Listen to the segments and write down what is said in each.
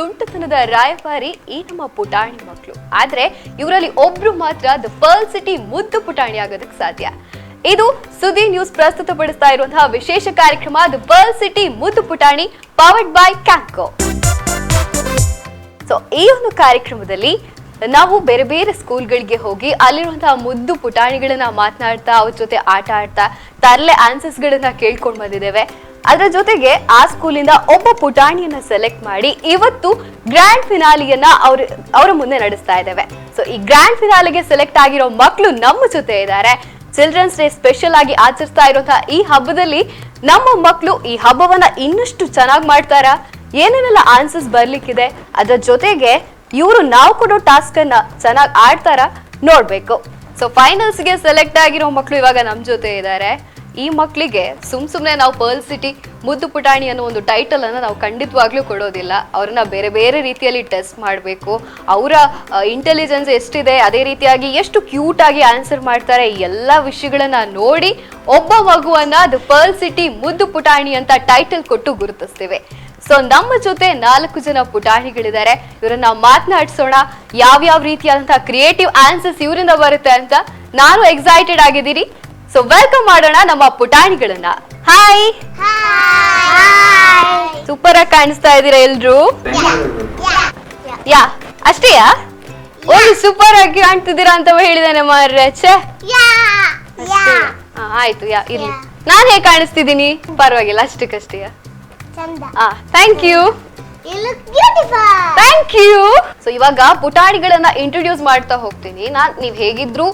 ತುಂಟತನದ ರಾಯಭಾರಿ ಈ ನಮ್ಮ ಪುಟಾಣಿ ಮಕ್ಕಳು. ಆದ್ರೆ ಇವರಲ್ಲಿ ಒಬ್ರು ಮಾತ್ರ ದ ಪರ್ಲ್ ಸಿಟಿ ಮುದ್ದು ಪುಟಾಣಿ ಆಗೋದಕ್ಕೆ ಸಾಧ್ಯ. ಇದು ಸುದ್ದಿ ನ್ಯೂಸ್ ಪ್ರಸ್ತುತಪಡಿಸ್ತಾ ಇರುವಂತಹ ವಿಶೇಷ ಕಾರ್ಯಕ್ರಮ ದ ಪರ್ಲ್ ಸಿಟಿ ಮುದ್ದು ಪುಟಾಣಿ ಪವರ್ಡ್ ಬೈ ಕ್ಯಾಂಪ್ಕೋ. ಸೊ ಈ ಒಂದು ಕಾರ್ಯಕ್ರಮದಲ್ಲಿ ನಾವು ಬೇರೆ ಬೇರೆ ಸ್ಕೂಲ್ಗಳಿಗೆ ಹೋಗಿ ಅಲ್ಲಿರುವಂತಹ ಮುದ್ದು ಪುಟಾಣಿಗಳನ್ನ ಮಾತನಾಡ್ತಾ ಅವ್ರ ಜೊತೆ ಆಟ ಆಡ್ತಾ ತರಲೆ ಆನ್ಸರ್ಸ್ ಗಳನ್ನ ಕೇಳ್ಕೊಂಡು ಬಂದಿದ್ದೇವೆ. ಅದರ ಜೊತೆಗೆ ಆ ಸ್ಕೂಲಿಂದ ಒಬ್ಬ ಪುಟಾಣಿಯನ್ನ ಸೆಲೆಕ್ಟ್ ಮಾಡಿ ಇವತ್ತು ಗ್ರ್ಯಾಂಡ್ ಫಿನಾಲಿಯನ್ನ ಅವರ ಮುಂದೆ ನಡೆಸ್ತಾ ಇದ್ದೇವೆ. ಸೊ ಈ ಗ್ರ್ಯಾಂಡ್ ಫಿನಾಲಿಗೆ ಸೆಲೆಕ್ಟ್ ಆಗಿರೋ ಮಕ್ಕಳು ನಮ್ಮ ಜೊತೆ ಇದ್ದಾರೆ. ಚಿಲ್ಡ್ರನ್ಸ್ ಡೇ ಸ್ಪೆಷಲ್ ಆಗಿ ಆಚರಿಸ್ತಾ ಇರುವಂತಹ ಈ ಹಬ್ಬದಲ್ಲಿ ನಮ್ಮ ಮಕ್ಕಳು ಈ ಹಬ್ಬವನ್ನ ಇನ್ನಷ್ಟು ಚೆನ್ನಾಗಿ ಮಾಡ್ತಾರಾ, ಏನೇನೆಲ್ಲ ಆನ್ಸರ್ಸ್ ಬರ್ಲಿಕ್ಕಿದೆ, ಅದರ ಜೊತೆಗೆ ಇವರು ನಾವು ಕೊಡೋ ಟಾಸ್ಕ್ ಅನ್ನ ಚೆನ್ನಾಗಿ ಆಡ್ತಾರ ನೋಡ್ಬೇಕು. ಸೊ ಫೈನಲ್ಸ್ಗೆ ಸೆಲೆಕ್ಟ್ ಆಗಿರೋ ಮಕ್ಕಳು ಇವಾಗ ನಮ್ ಜೊತೆ ಇದ್ದಾರೆ. ಈ ಮಕ್ಕಳಿಗೆ ಸುಮ್ನೆ ನಾವು ಪರ್ಲ್ ಸಿಟಿ ಮುದ್ದು ಪುಟಾಣಿ ಅನ್ನೋ ಒಂದು ಟೈಟಲ್ ಅನ್ನ ನಾವು ಖಂಡಿತವಾಗ್ಲೂ ಕೊಡೋದಿಲ್ಲ. ಅವ್ರನ್ನ ಬೇರೆ ಬೇರೆ ರೀತಿಯಲ್ಲಿ ಟೆಸ್ಟ್ ಮಾಡಬೇಕು. ಅವರ ಇಂಟೆಲಿಜೆನ್ಸ್ ಎಷ್ಟಿದೆ, ಅದೇ ರೀತಿಯಾಗಿ ಎಷ್ಟು ಕ್ಯೂಟ್ ಆಗಿ ಆನ್ಸರ್ ಮಾಡ್ತಾರೆ, ಎಲ್ಲ ವಿಷಯಗಳನ್ನ ನೋಡಿ ಒಬ್ಬ ಮಗುವನ್ನ ದ ಪರ್ಲ್ ಸಿಟಿ ಮುದ್ದು ಪುಟಾಣಿ ಅಂತ ಟೈಟಲ್ ಕೊಟ್ಟು ಗುರುತಿಸ್ತೇವೆ. ಸೊ ನಮ್ಮ ಜೊತೆ 4 ಜನ ಪುಟಾಣಿಗಳಿದ್ದಾರೆ. ಇವರನ್ನ ಮಾತನಾಡಿಸೋಣ. ಯಾವ್ಯಾವ ರೀತಿಯಾದಂತಹ ಕ್ರಿಯೇಟಿವ್ ಆನ್ಸರ್ಸ್ ಇವರಿಂದ ಬರುತ್ತೆ ಅಂತ ನಾನು ಎಕ್ಸೈಟೆಡ್ ಆಗಿದ್ದೀನಿ. ಸೊ ವೆಲ್ಕಮ್ ಮಾಡೋಣ ನಮ್ಮ ಪುಟಾಣಿಗಳನ್ನ. ಹಾಯ್, ಸೂಪರ್ ಆಗಿ ಕಾಣಿಸ್ತಾ ಇದ್ದೀರಾ ಎಲ್ರು? ಯಾ ಅಷ್ಟೇಯಾ? ಓ ಸೂಪರ್ ಆಗಿ ಕಾಣ್ತಿದ್ದೀರಾ ಅಂತ ಹೇಳಿದಾನೆ ಮಾರ್ರೆ. ಆಯ್ತು, ಯಾ ಇರ್ಲಿ. ನಾನ್ ಹೇಗೆ ಕಾಣಿಸ್ತಿದ್ದೀನಿ? ಪರವಾಗಿಲ್ಲ, ಅಷ್ಟಕ್ಕಷ್ಟೇ. Thank you. Thank you. So ಇವಾಗ ಪುಟಾಣಿಗಳನ್ನ ಇಂಟ್ರೊಡ್ಯೂಸ್ ಮಾಡ್ತಾ ಹೋಗ್ತೀನಿ. ನೀವ್ ಹೇಗಿದ್ರು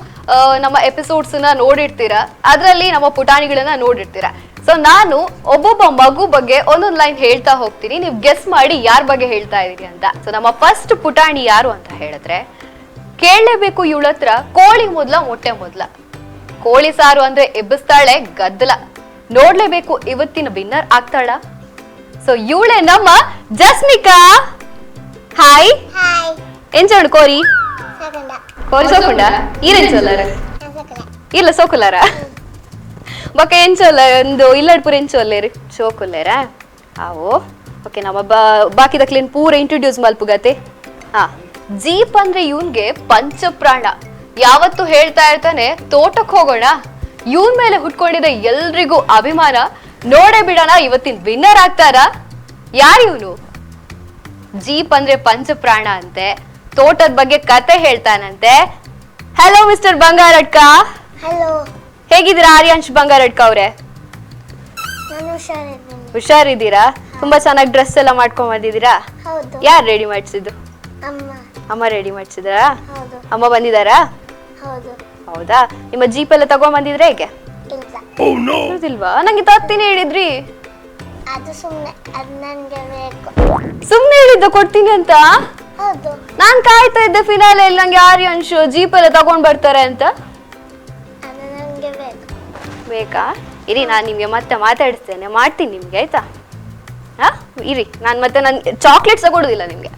ನಮ್ಮ ಎಪಿಸೋಡ್ಸ್ ನೋಡಿರ್ತೀರಾ, ಅದ್ರಲ್ಲಿ ನಮ್ಮ ಪುಟಾಣಿಗಳನ್ನ ನೋಡಿರ್ತೀರಾ. ಸೊ ನಾನು ಒಬ್ಬೊಬ್ಬ ಮಗು ಬಗ್ಗೆ ಒಂದೊಂದ್ ಲೈನ್ ಹೇಳ್ತಾ ಹೋಗ್ತೀನಿ, ನೀವು ಗೆಸ್ ಮಾಡಿ ಯಾರ ಬಗ್ಗೆ ಹೇಳ್ತಾ ಇದೀನಿ ಅಂತ. ಸೊ ನಮ್ಮ ಫಸ್ಟ್ ಪುಟಾಣಿ ಯಾರು ಅಂತ ಹೇಳಿದ್ರೆ, ಕೇಳಲೇಬೇಕು ಇವಳ ಹತ್ರ ಕೋಳಿ ಮೊದ್ಲ ಮೊಟ್ಟೆ ಮೊದ್ಲ. ಕೋಳಿ ಸಾರು ಅಂದ್ರೆ ಎಬ್ಬಿಸ್ತಾಳೆ ಗದ್ದಲ. ನೋಡ್ಲೇಬೇಕು ಇವತ್ತಿನ ವಿನ್ನರ್ ಆಗ್ತಾಳ. ಸೊ ಇವಳೆ ನಮ್ಮ ಜಸ್ಮಿಕಾ. ಹಾಯ್, ಎಂಚೋಡು ಕೋರಿ ಕೋರಿ ಸೋಕುಂಡ ಈರೆಂಚೋಲ್ಲಾರ ಇಲ್ಲ ಸೋಕುಲಾರ ಬೊಕ್ಕ ಎಂಚೋಲ್ಲ ಒಂದು ಇಲ್ಲಡ್ಪುರ ಎಂಚೋಲ್ಲೇರಿ ಸೋಕುಲ್ಲೇರ ಆವೋ. ಓಕೆ, ನಮ್ಮ ಬಾಕಿದ ಕ್ಲೀನ್ ಪೂರ ಇಂಟ್ರೊಡ್ಯೂಸ್ ಮಲ್ಪುಗತೆ. ಜೀಪ್ ಅಂದ್ರೆ ಇವನ್ಗೆ ಪಂಚಪ್ರಾಣ. ಯಾವತ್ತು ಹೇಳ್ತಾ ಇರ್ತಾನೆ ತೋಟಕ್ಕೆ ಹೋಗೋಣ. ಇವನ್ ಮೇಲೆ ಹುಟ್ಕೊಂಡಿದ್ದ ಎಲ್ರಿಗೂ ಅಭಿಮಾನ. ನೋಡೇ ಬಿಡೋಣ ಇವತ್ತಿನ ವಿನ್ನರ್ ಆಗ್ತಾರ. ಯಾರು ಇವನು? ಜೀಪ್ ಅಂದ್ರೆ ಪಂಚಪ್ರಾಣ ಅಂತೆ, ತೋಟದ ಬಗ್ಗೆ ಕತೆ ಹೇಳ್ತಾನಂತೆ. Hello mister Bangaradka. ಹಲೋ, ಹೇಗಿದ್ದೀರಾ ಆರ್ಯಾಂಶ್ ಬಂಗಾರಡ್ಕ ಅವ್ರೆ? ಹುಷಾರಿದ್ದೀರಾ? ತುಂಬಾ ಚೆನ್ನಾಗಿ ಡ್ರೆಸ್ ಎಲ್ಲ ಮಾಡ್ಕೊಂಡ್ ಬಂದಿದ್ದೀರಾ? ಯಾರು ರೆಡಿ ಮಾಡಿಸಿದ್ದು? ಅಮ್ಮ ರೆಡಿ ಮಾಡಿಸಿದ್ರಾ? ಅಮ್ಮ ಬಂದಿದಾರಾ? ಹೌದಾ. ನಿಮ್ಮ ಜೀಪ್ ಎಲ್ಲ ತಗೊಂಡ್ ಬಂದಿದ್ರೆ ಹೇಗೆ? ಇಲ್ವಾ? ನಂಗೆ ತತ್ತೀನಿ ಹೇಳಿದ್ರಿ. ಸುಮ್ನೆ ಹೇಳಿದ್ದ ಕೊಡ್ತೀನಿ ಅಂತ. ನಾನ್ ಕಾಯ್ತಾ ಇದ್ದೆ ಫಿನಾಲೆಯಲ್ಲಿ ನಂಗೆ ಆರ್ಯಾಂಶ್ ಜೀಪ್ ಎಲ್ಲ ತಗೊಂಡ್ ಬರ್ತಾರೆ ಅಂತ. ಬೇಕಾ? ಇರಿ, ನಾನ್ ನಿಮ್ಗೆ ಮತ್ತೆ ಮಾತಾಡಿಸ್ತೇನೆ, ಮಾಡ್ತೀನಿ ನಿಮ್ಗೆ, ಆಯ್ತಾ? ಇರಿ, ನಾನ್ ಮತ್ತೆ ನನ್ ಚಾಕ್ಲೇಟ್ಸ್ ಕೊಡುದಿಲ್ಲ ನಿಮ್ಗೆ.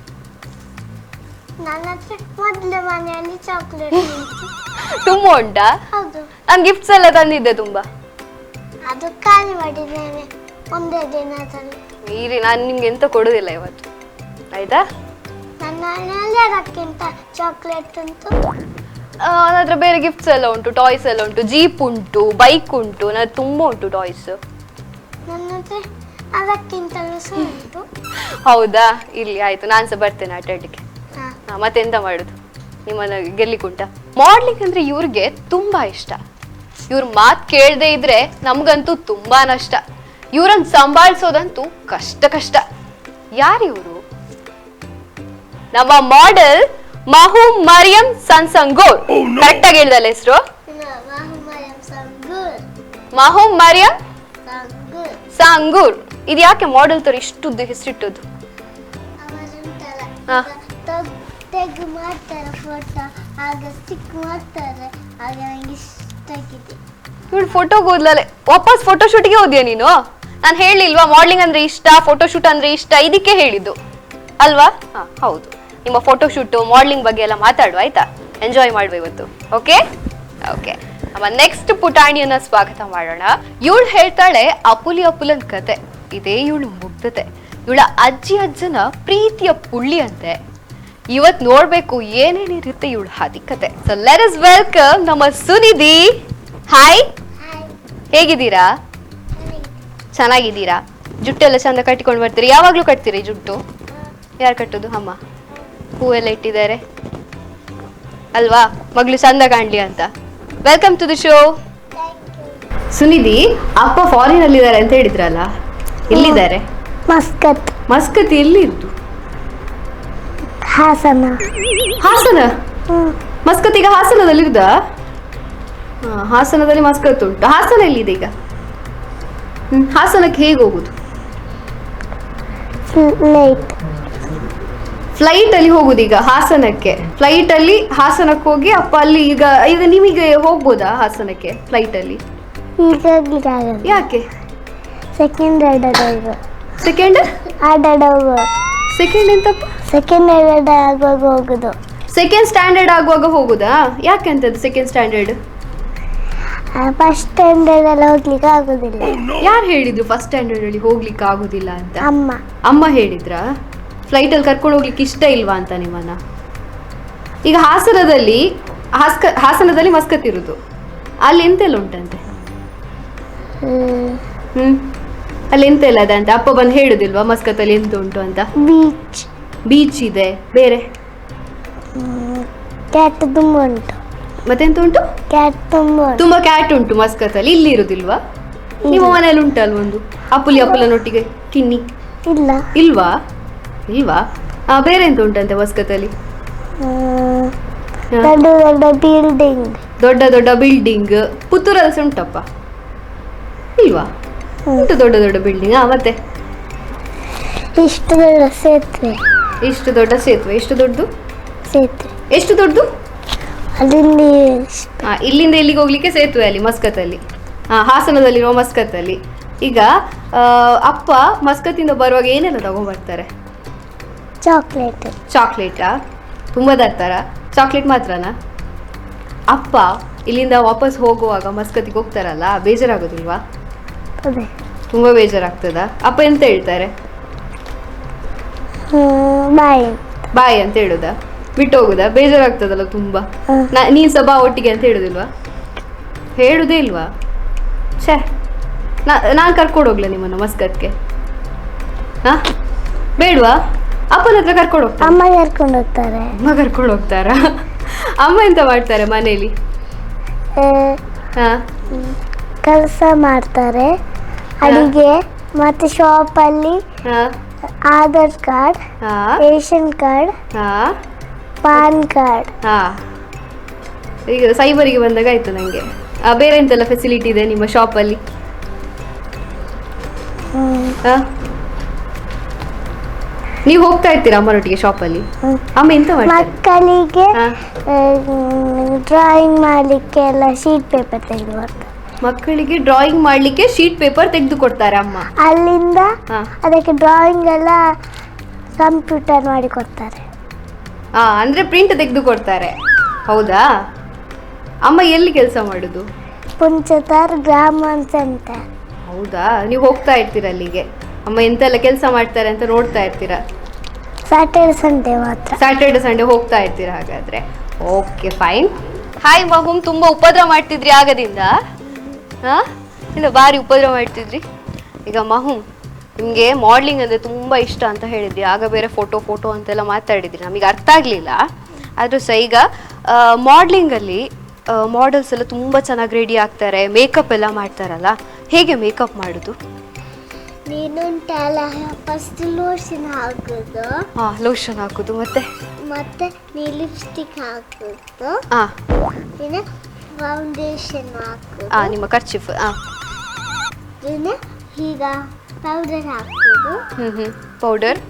ತುಂಬಾ ಉಂಟಾ? ನಾನ್ ಗಿಫ್ಟ್ಸ್ ಎಲ್ಲ ತಂದಿದ್ದೆ ತುಂಬಾ. ಇರಿ, ನಾನು ನಿಮ್ಗೆ ಎಂತ ಕೊಡುದಿಲ್ಲ ಇವತ್ತು, ಆಯ್ತಾ? ನನ್ನ ಹತ್ರ ಬೇರೆ ಗಿಫ್ಟ್ಸ್ ಎಲ್ಲ ಉಂಟು, ಟಾಯ್ಸ್ ಎಲ್ಲ ಉಂಟು, ಜೀಪ್ ಉಂಟು, ಬೈಕ್ ಉಂಟು, ನನ್ನ ತುಂಬಾ ಉಂಟು ಟಾಯ್ಸ್. ಹೌದಾ? ಇರ್ಲಿ, ಆಯ್ತು, ನಾನ್ ಸಹ ಬರ್ತೇನೆ ಆಟ ಆಡ್ಲಿಕ್ಕೆ. ಮತ್ತೆಂತ ಮಾಡುದು, ನಿಮ್ಮನ್ನ ಗೆಲ್ಲಿಕುಂಟ. ಮಾಡ್ಲಿಕ್ಕೆ ಅಂದ್ರೆ ಇವ್ರಿಗೆ ತುಂಬಾ ಇಷ್ಟ. ಇವ್ರ ಮಾತ್ ಕೇಳದೆ ಇದ್ರೆ ನಮ್ಗಂತೂ ತುಂಬಾ ನಷ್ಟ. ಇವ್ರನ್ನ ಸಂಭಾಳಿಸೋದಂತೂ ಕಷ್ಟ. ಯಾರಿವ್ರು? ನಮ್ಮ ಮಾಡೆಲ್ ಮಹು ಮರಿಯಂ ಸನ್ಸಂಗೂರ್. ಕರೆಕ್ಟ್ ಆಗಿ ಹೇಳ್ದಲ್ಲ ಹೆಸರು? ಮಹು ಮರಿಯಂ ಸಂಗೂರ್. ಇದು ಯಾಕೆ ಮಾಡೆಲ್ ತರ ಇಷ್ಟುದ್ದು ಹೆಸರಿಟ್ಟದ್ದು? ಇವಳು ಫೋಟೋ ಓದ್ಲಲೆ ವಾಪಸ್ ಫೋಟೋ ಶೂಟ್ಗೆ ಹೋದ್ಯಾ ನೀನು? ನಾನು ಹೇಳಿಲ್ವಾ ಮಾಡ್ಲಿಂಗ್ ಅಂದ್ರೆ ಇಷ್ಟ, ಫೋಟೋ ಶೂಟ್ ಅಂದ್ರೆ ಇಷ್ಟ, ಇದಕ್ಕೆ ಹೇಳಿದ್ದು ಅಲ್ವಾ? ಹೌದು. ನಿಮ್ಮ ಫೋಟೋ ಶೂಟ್ ಮಾಡ್ಲಿಂಗ್ ಬಗ್ಗೆ ಎಲ್ಲ ಮಾತಾಡುವ, ಆಯ್ತಾ? ಎಂಜಾಯ್ ಮಾಡುವ ಇವತ್ತು. ಓಕೆ ಓಕೆ, ನಮ್ಮ ನೆಕ್ಸ್ಟ್ ಪುಟಾಣಿಯನ್ನ ಸ್ವಾಗತ ಮಾಡೋಣ. ಇವಳು ಹೇಳ್ತಾಳೆ ಅಪುಲಿ ಅಪುಲನ್ ಕತೆ. ಇದೇ ಇವಳು ಮುಗ್ಧತೆ. ಇವಳ ಅಜ್ಜಿ ಅಜ್ಜನ ಪ್ರೀತಿಯ ಪುಳ್ಳಿ ಅಂತೆ. ಇವತ್ ನೋಡ್ಬೇಕು ಏನೇನಿರುತ್ತೆ ಇವಳ ಹಾದಿಕತೆ. ಸೊ ಲೆಟ್ ಅಸ್ ವೆಲ್ಕಮ್ ನಮ್ಮ ಸುನಿಧಿ. ಹಾಯ್, ಹೇಗಿದ್ದೀರಾ? ಚೆನ್ನಾಗಿದ್ದೀರಾ? ಜುಟ್ಟೆಲ್ಲ ಚಂದ ಕಟ್ಟಿಕೊಂಡು ಬರ್ತೀರಿ? ಯಾವಾಗ್ಲೂ ಕಟ್ತೀರಿ ಜುಟ್ಟು? ಯಾರು ಕಟ್ಟೋದು? ಅಮ್ಮ. ಹೂವೆಲ್ಲ ಇಟ್ಟಿದ್ದಾರೆ ಅಲ್ವಾ, ಮಗಳು ಚಂದ ಕಾಣ್ಲಿ ಅಂತ. Welcome to the show. Sunidhi, ಅಪ್ಪ ಫಾರಿನ್ ಅಲ್ಲಿ ಇದ್ದಾರೆ ಅಂತ ಹೇಳಿದ್ರಲ್ಲ, ಎಲ್ಲಿದ್ದಾರೆ? ಮಸ್ಕತ್. ಮಸ್ಕತ್ ಎಲ್ಲಿದ್ದು? ಹಾಸನ. ಹಾಸನ? ಮಸ್ಕತ್ ಈಗ ಹಾಸನದಲ್ಲಿ ಇರುದಾ? ಹಾಸನದಲ್ಲಿ ಮಸ್ಕತ್ ಉಂಟು. ಹಾಸನ ಎಲ್ಲಿದೆ ಈಗ? ಹಾಸನಕ್ಕೆ ಹೇಗೆ ಹೋಗುದು? ಫ್ಲೈಟ್ ಅಲ್ಲಿ ಹೋಗುದು ಈಗ ಹಾಸನಕ್ಕೆ. ಫ್ಲೈಟ್ ಅಲ್ಲಿ ಹಾಸನಕ್ಕೆ ಹೋಗಿ ಅಪ್ಪ ಅಲ್ಲಿ ಈಗ ಈಗ ನಿಮಗೆ ಹೋಗ್ಬೋದಾ ಹಾಸನಕ್ಕೆ ಫ್ಲೈಟ್ ಅಲ್ಲಿ? ಯಾಕೆ? ಸೆಕೆಂಡ್ ಸೆಕೆಂಡ್ ಸೆಕೆಂಡ್ ಎಂತಪ್ಪ? ಸೆಕೆಂಡ್ ಆಗುವಾಗ ಹೋಗುದು. ಸೆಕೆಂಡ್ ಸ್ಟ್ಯಾಂಡರ್ಡ್ ಆಗುವಾಗ ಹೋಗುದಾ? ಯಾಕೆ ಅಂತದ್ದು ಸೆಕೆಂಡ್ ಸ್ಟ್ಯಾಂಡರ್ಡ್? ಫಸ್ಟ್ ಸ್ಟ್ಯಾಂಡರ್ಡ್ ಎಲ್ಲ ಹೋಗ್ಲಿಕ್ಕೆ ಆಗುದಿಲ್ಲ. ಯಾರು ಹೇಳಿದ್ರು ಫಸ್ಟ್ ಸ್ಟ್ಯಾಂಡರ್ಡ್ ಅಲ್ಲಿ ಹೋಗ್ಲಿಕ್ಕೆ ಆಗುದಿಲ್ಲ ಅಂತ? ಅಮ್ಮ. ಅಮ್ಮ ಹೇಳಿದ್ರಾ? ಫ್ಲೈಟ್ ಅಲ್ಲಿ ಕರ್ಕೊಂಡು ಹೋಗ್ಲಿಕ್ಕೆ ಇಷ್ಟ ಇಲ್ವಾ ಅಂತ ನಿಮ್ಮನ್ನ? ಈಗ ಹಾಸನದಲ್ಲಿ ಮಸ್ಕತ್ ಇರುದು, ಅಲ್ಲಿ ಎಂತೆಲ್ಲ ಉಂಟಂತೆ? ಅಲ್ಲಿ ಎಂತೆಲ್ಲ ಅದ ಅಂತ ಅಪ್ಪ ಬಂದು ಹೇಳುದಿಲ್ವಾ ಮಸ್ಕತ್ ಅಲ್ಲಿ ಎಂತ ಉಂಟು ಅಂತ? ಬೀಚ್ ಇದೆ, ಬೇರೆ ಕ್ಯಾಟ್ ತುಂಬ ಉಂಟು. ಮತ್ತೆಂತ ಉಂಟು? ಕ್ಯಾಟ್ ತುಂಬಾ ಕ್ಯಾಟ್ ಉಂಟು ಮಸ್ಕತ್ ಅಲ್ಲಿ. ಇಲ್ಲಿ ಇರುದಿಲ್ವಾ? ನಿಮ್ಮ ಮನೇಲಿ ಉಂಟಲ್ಲ ಒಂದು ಅಪ್ಪುಲನೊಟ್ಟಿಗೆ ಕಿನ್ನಿ? ಇಲ್ವಾ? ಬೇರೆ ಎಂತ ಉಂಟಂತೆ ಮಸ್ಕತ್ ಅಲ್ಲಿ? ದೊಡ್ಡ ದೊಡ್ಡ ಬಿಲ್ಡಿಂಗ್. ಪುತ್ತೂರಲ್ಲಿ ಸಹ ಉಂಟಪ್ಪ, ಇಲ್ವಾ? ಉಂಟು ದೊಡ್ಡ ದೊಡ್ಡ ಬಿಲ್ಡಿಂಗ್. ಮತ್ತೆ ಇಷ್ಟು ದೊಡ್ಡ ಸೇತುವೆ. ಎಷ್ಟು ದೊಡ್ಡ ಸೇತುವೆ? ಎಷ್ಟು ದೊಡ್ಡದು ಸೇತುವೆ? ಎಷ್ಟು ದೊಡ್ಡದು? ಅಲ್ಲಿಂದ ಇಲ್ಲಿಂದ ಎಲ್ಲಿಗೆ ಹೋಗ್ಲಿಕ್ಕೆ ಸೇತುವೆ ಅಲ್ಲಿ ಮಸ್ಕತ್ ಅಲ್ಲಿ. ಹಾಸನದಲ್ಲಿರುವ ಮಸ್ಕತ್ ಅಲ್ಲಿ. ಈಗ ಅಪ್ಪ ಮಸ್ಕತ್ತಿಂದ ಬರುವಾಗ ಏನೆಲ್ಲ ತಗೊಂಡ್ಬರ್ತಾರೆ? ಚಾಕ್ಲೇಟಾ? ತುಂಬಾ ತರ್ತಾರ? ಚಾಕ್ಲೇಟ್ ಮಾತ್ರನಾ? ಅಪ್ಪ ಇಲ್ಲಿಂದ ವಾಪಸ್ ಹೋಗುವಾಗ ಮಸ್ಕತ್ತಿಗೆ ಹೋಗ್ತಾರಲ್ಲ, ಬೇಜಾರಾಗೋದಿಲ್ವಾ? ತುಂಬಾ ಬೇಜಾರಾಗ್ತದ? ಅಪ್ಪ ಎಂತ ಹೇಳ್ತಾರೆ? ಬಾಯ್ ಅಂತ ಹೇಳುದಾ? ಬಿಟ್ಟು ಹೋಗುದಾ? ಬೇಜಾರಾಗ್ತದಲ್ಲ ತುಂಬಾ. ನೀನ್ ಸಹ ಬಾ ಒಟ್ಟಿಗೆ ಅಂತ ಹೇಳುದಿಲ್ವಾ? ಹೇಳುದೇ ಇಲ್ವಾ? ಛೇ, ನಾನ್ ಕರ್ಕೊಂಡು ಹೋಗ್ಲ ನಿಮ್ಮನ್ನ ಮಸ್ಕತ್ಗೆ? ಬೇಡ್ವಾ? ಅಪ್ಪನ ಹತ್ರ ಕರ್ಕೊಂಡು ಹೋಗ್ತಾರೆ. ಅಮ್ಮ ಕರ್ಕೊಂಡು ಹೋಗ್ತಾರೆ. ಅಮ್ಮ ಕರ್ಕೊಂಡು ಹೋಗ್ತಾರ? ಅಮ್ಮ ಎಂತ ಮಾಡ್ತಾರೆ ಮನೇಲಿ? ಕೆಲಸ ಮಾಡ್ತಾರೆ, ಅಡಿಗೆ, ಮತ್ತೆ ಶಾಪಲ್ಲಿ Aadhaar card, ration card, PAN card. ಈಗ ಸೈಬರಿಗೆ ಬಂದಾಗ ಆಯ್ತು ನಂಗೆ. ಬೇರೆ ಎಂತೆಲ್ಲ ಫೆಸಿಲಿಟಿ ಇದೆ ನಿಮ್ಮ ಶಾಪಲ್ಲಿ? ನೀವು ಹೋಗ್ತಾ ಇರ್ತೀರಾ ಅಮ್ಮನೊಟ್ಟಿಗೆ ಶಾಪಲ್ಲಿ? ಅಮ್ಮ ಎಂತ ಮಾಡ್ತಾರೆ? ಮಕ್ಕಳಿಗೆ ಡ್ರಾಯಿಂಗ್ ಮಾಡ್ಲಿಕ್ಕೆ ಎಲ್ಲ ಶೀಟ್ ಪೇಪರ್ ತೆಗೆದು ಕೊಡ್ತಾರೆ. ಮಕ್ಕಳಿಗೆ ಡ್ರಾಯಿಂಗ್ ಮಾಡ್ಲಿಕ್ಕೆ ಶೀಟ್ ಪೇಪರ್ ತೆಗೆದು ಕೊಡ್ತಾರೆ ಅಮ್ಮ. ಅಲ್ಲಿಂದ ಅದಕ್ಕೆ ಡ್ರಾಯಿಂಗ್ ಎಲ್ಲ ಕಂಪ್ಯೂಟರ್ ಮಾಡಿ ಕೊಡ್ತಾರೆ. ಅಂದ್ರೆ ಪ್ರಿಂಟ್ ತೆಗೆದು ಕೊಡ್ತಾರೆ. ಹೌದಾ? ಅಮ್ಮ ಎಲ್ಲಿ ಕೆಲಸ ಮಾಡುದು? ಪುಂಚತಾರ್ ಗ್ರಾಮ ಸೆಂಟರ್. ಹೌದಾ? ನೀವು ಹೋಗ್ತಾ ಇರ್ತೀರ ಅಲ್ಲಿಗೆ? ಅಮ್ಮ ಎಂತೆಲ್ಲ ಕೆಲಸ ಮಾಡ್ತಾರೆ ಅಂತ ನೋಡ್ತಾ ಇರ್ತೀರಾ? ಸ್ಯಾಟರ್ಡೆ ಸಂಡೇ ಮಾತ್ರ. ಸ್ಯಾಟರ್ಡೆ ಸಂಡೇ ಹೋಗ್ತಾ ಇರ್ತೀರಾ ಹಾಗಾದ್ರೆ? Okay, fine. ಹಾಯ್ ಮಹುಮ್, ತುಂಬಾ ಉಪದ್ರ ಮಾಡ್ತಿದ್ರಿ ಆಗದಿಂದ? ಇಲ್ಲ, ಭಾರಿ ಉಪದ್ರ ಮಾಡ್ತಿದ್ರಿ. ಈಗ ಮಹುಮ್, ನಿಮಗೆ ಮಾಡ್ಲಿಂಗ್ ಅಂದರೆ ತುಂಬ ಇಷ್ಟ ಅಂತ ಹೇಳಿದ್ರಿ. ಆಗ ಬೇರೆ ಫೋಟೋ ಅಂತೆಲ್ಲ ಮಾತಾಡಿದ್ರಿ, ನಮಗೆ ಅರ್ಥ ಆಗಲಿಲ್ಲ. ಆದರೂ ಸಹ ಈಗ ಮಾಡ್ಲಿಂಗಲ್ಲಿ ಮಾಡೆಲ್ಸ್ ಎಲ್ಲ ತುಂಬ ಚೆನ್ನಾಗಿ ರೆಡಿ ಆಗ್ತಾರೆ, ಮೇಕಪ್ ಎಲ್ಲ ಮಾಡ್ತಾರಲ್ಲ, ಹೇಗೆ ಮೇಕಪ್ ಮಾಡೋದು? ನೀನುಂಟಲ್ಲ, ಫಸ್ಟ್ ಲೋಷನ್ ಹಾಕೋದು. ಲೋಷನ್ ಹಾಕೋದು, ಮತ್ತೆ ನೀ ಲಿಪ್ಸ್ಟಿಕ್ ಹಾಕೋದು, പിന്നെ ಫೌಂಡೇಶನ್ ಹಾಕೋದು, ನಿಮ್ಮ ಕರ್ಚಿಫ್, ಈಗ ಪೌಡರ್ ಹಾಕೋದು, ಪೌಡರ್,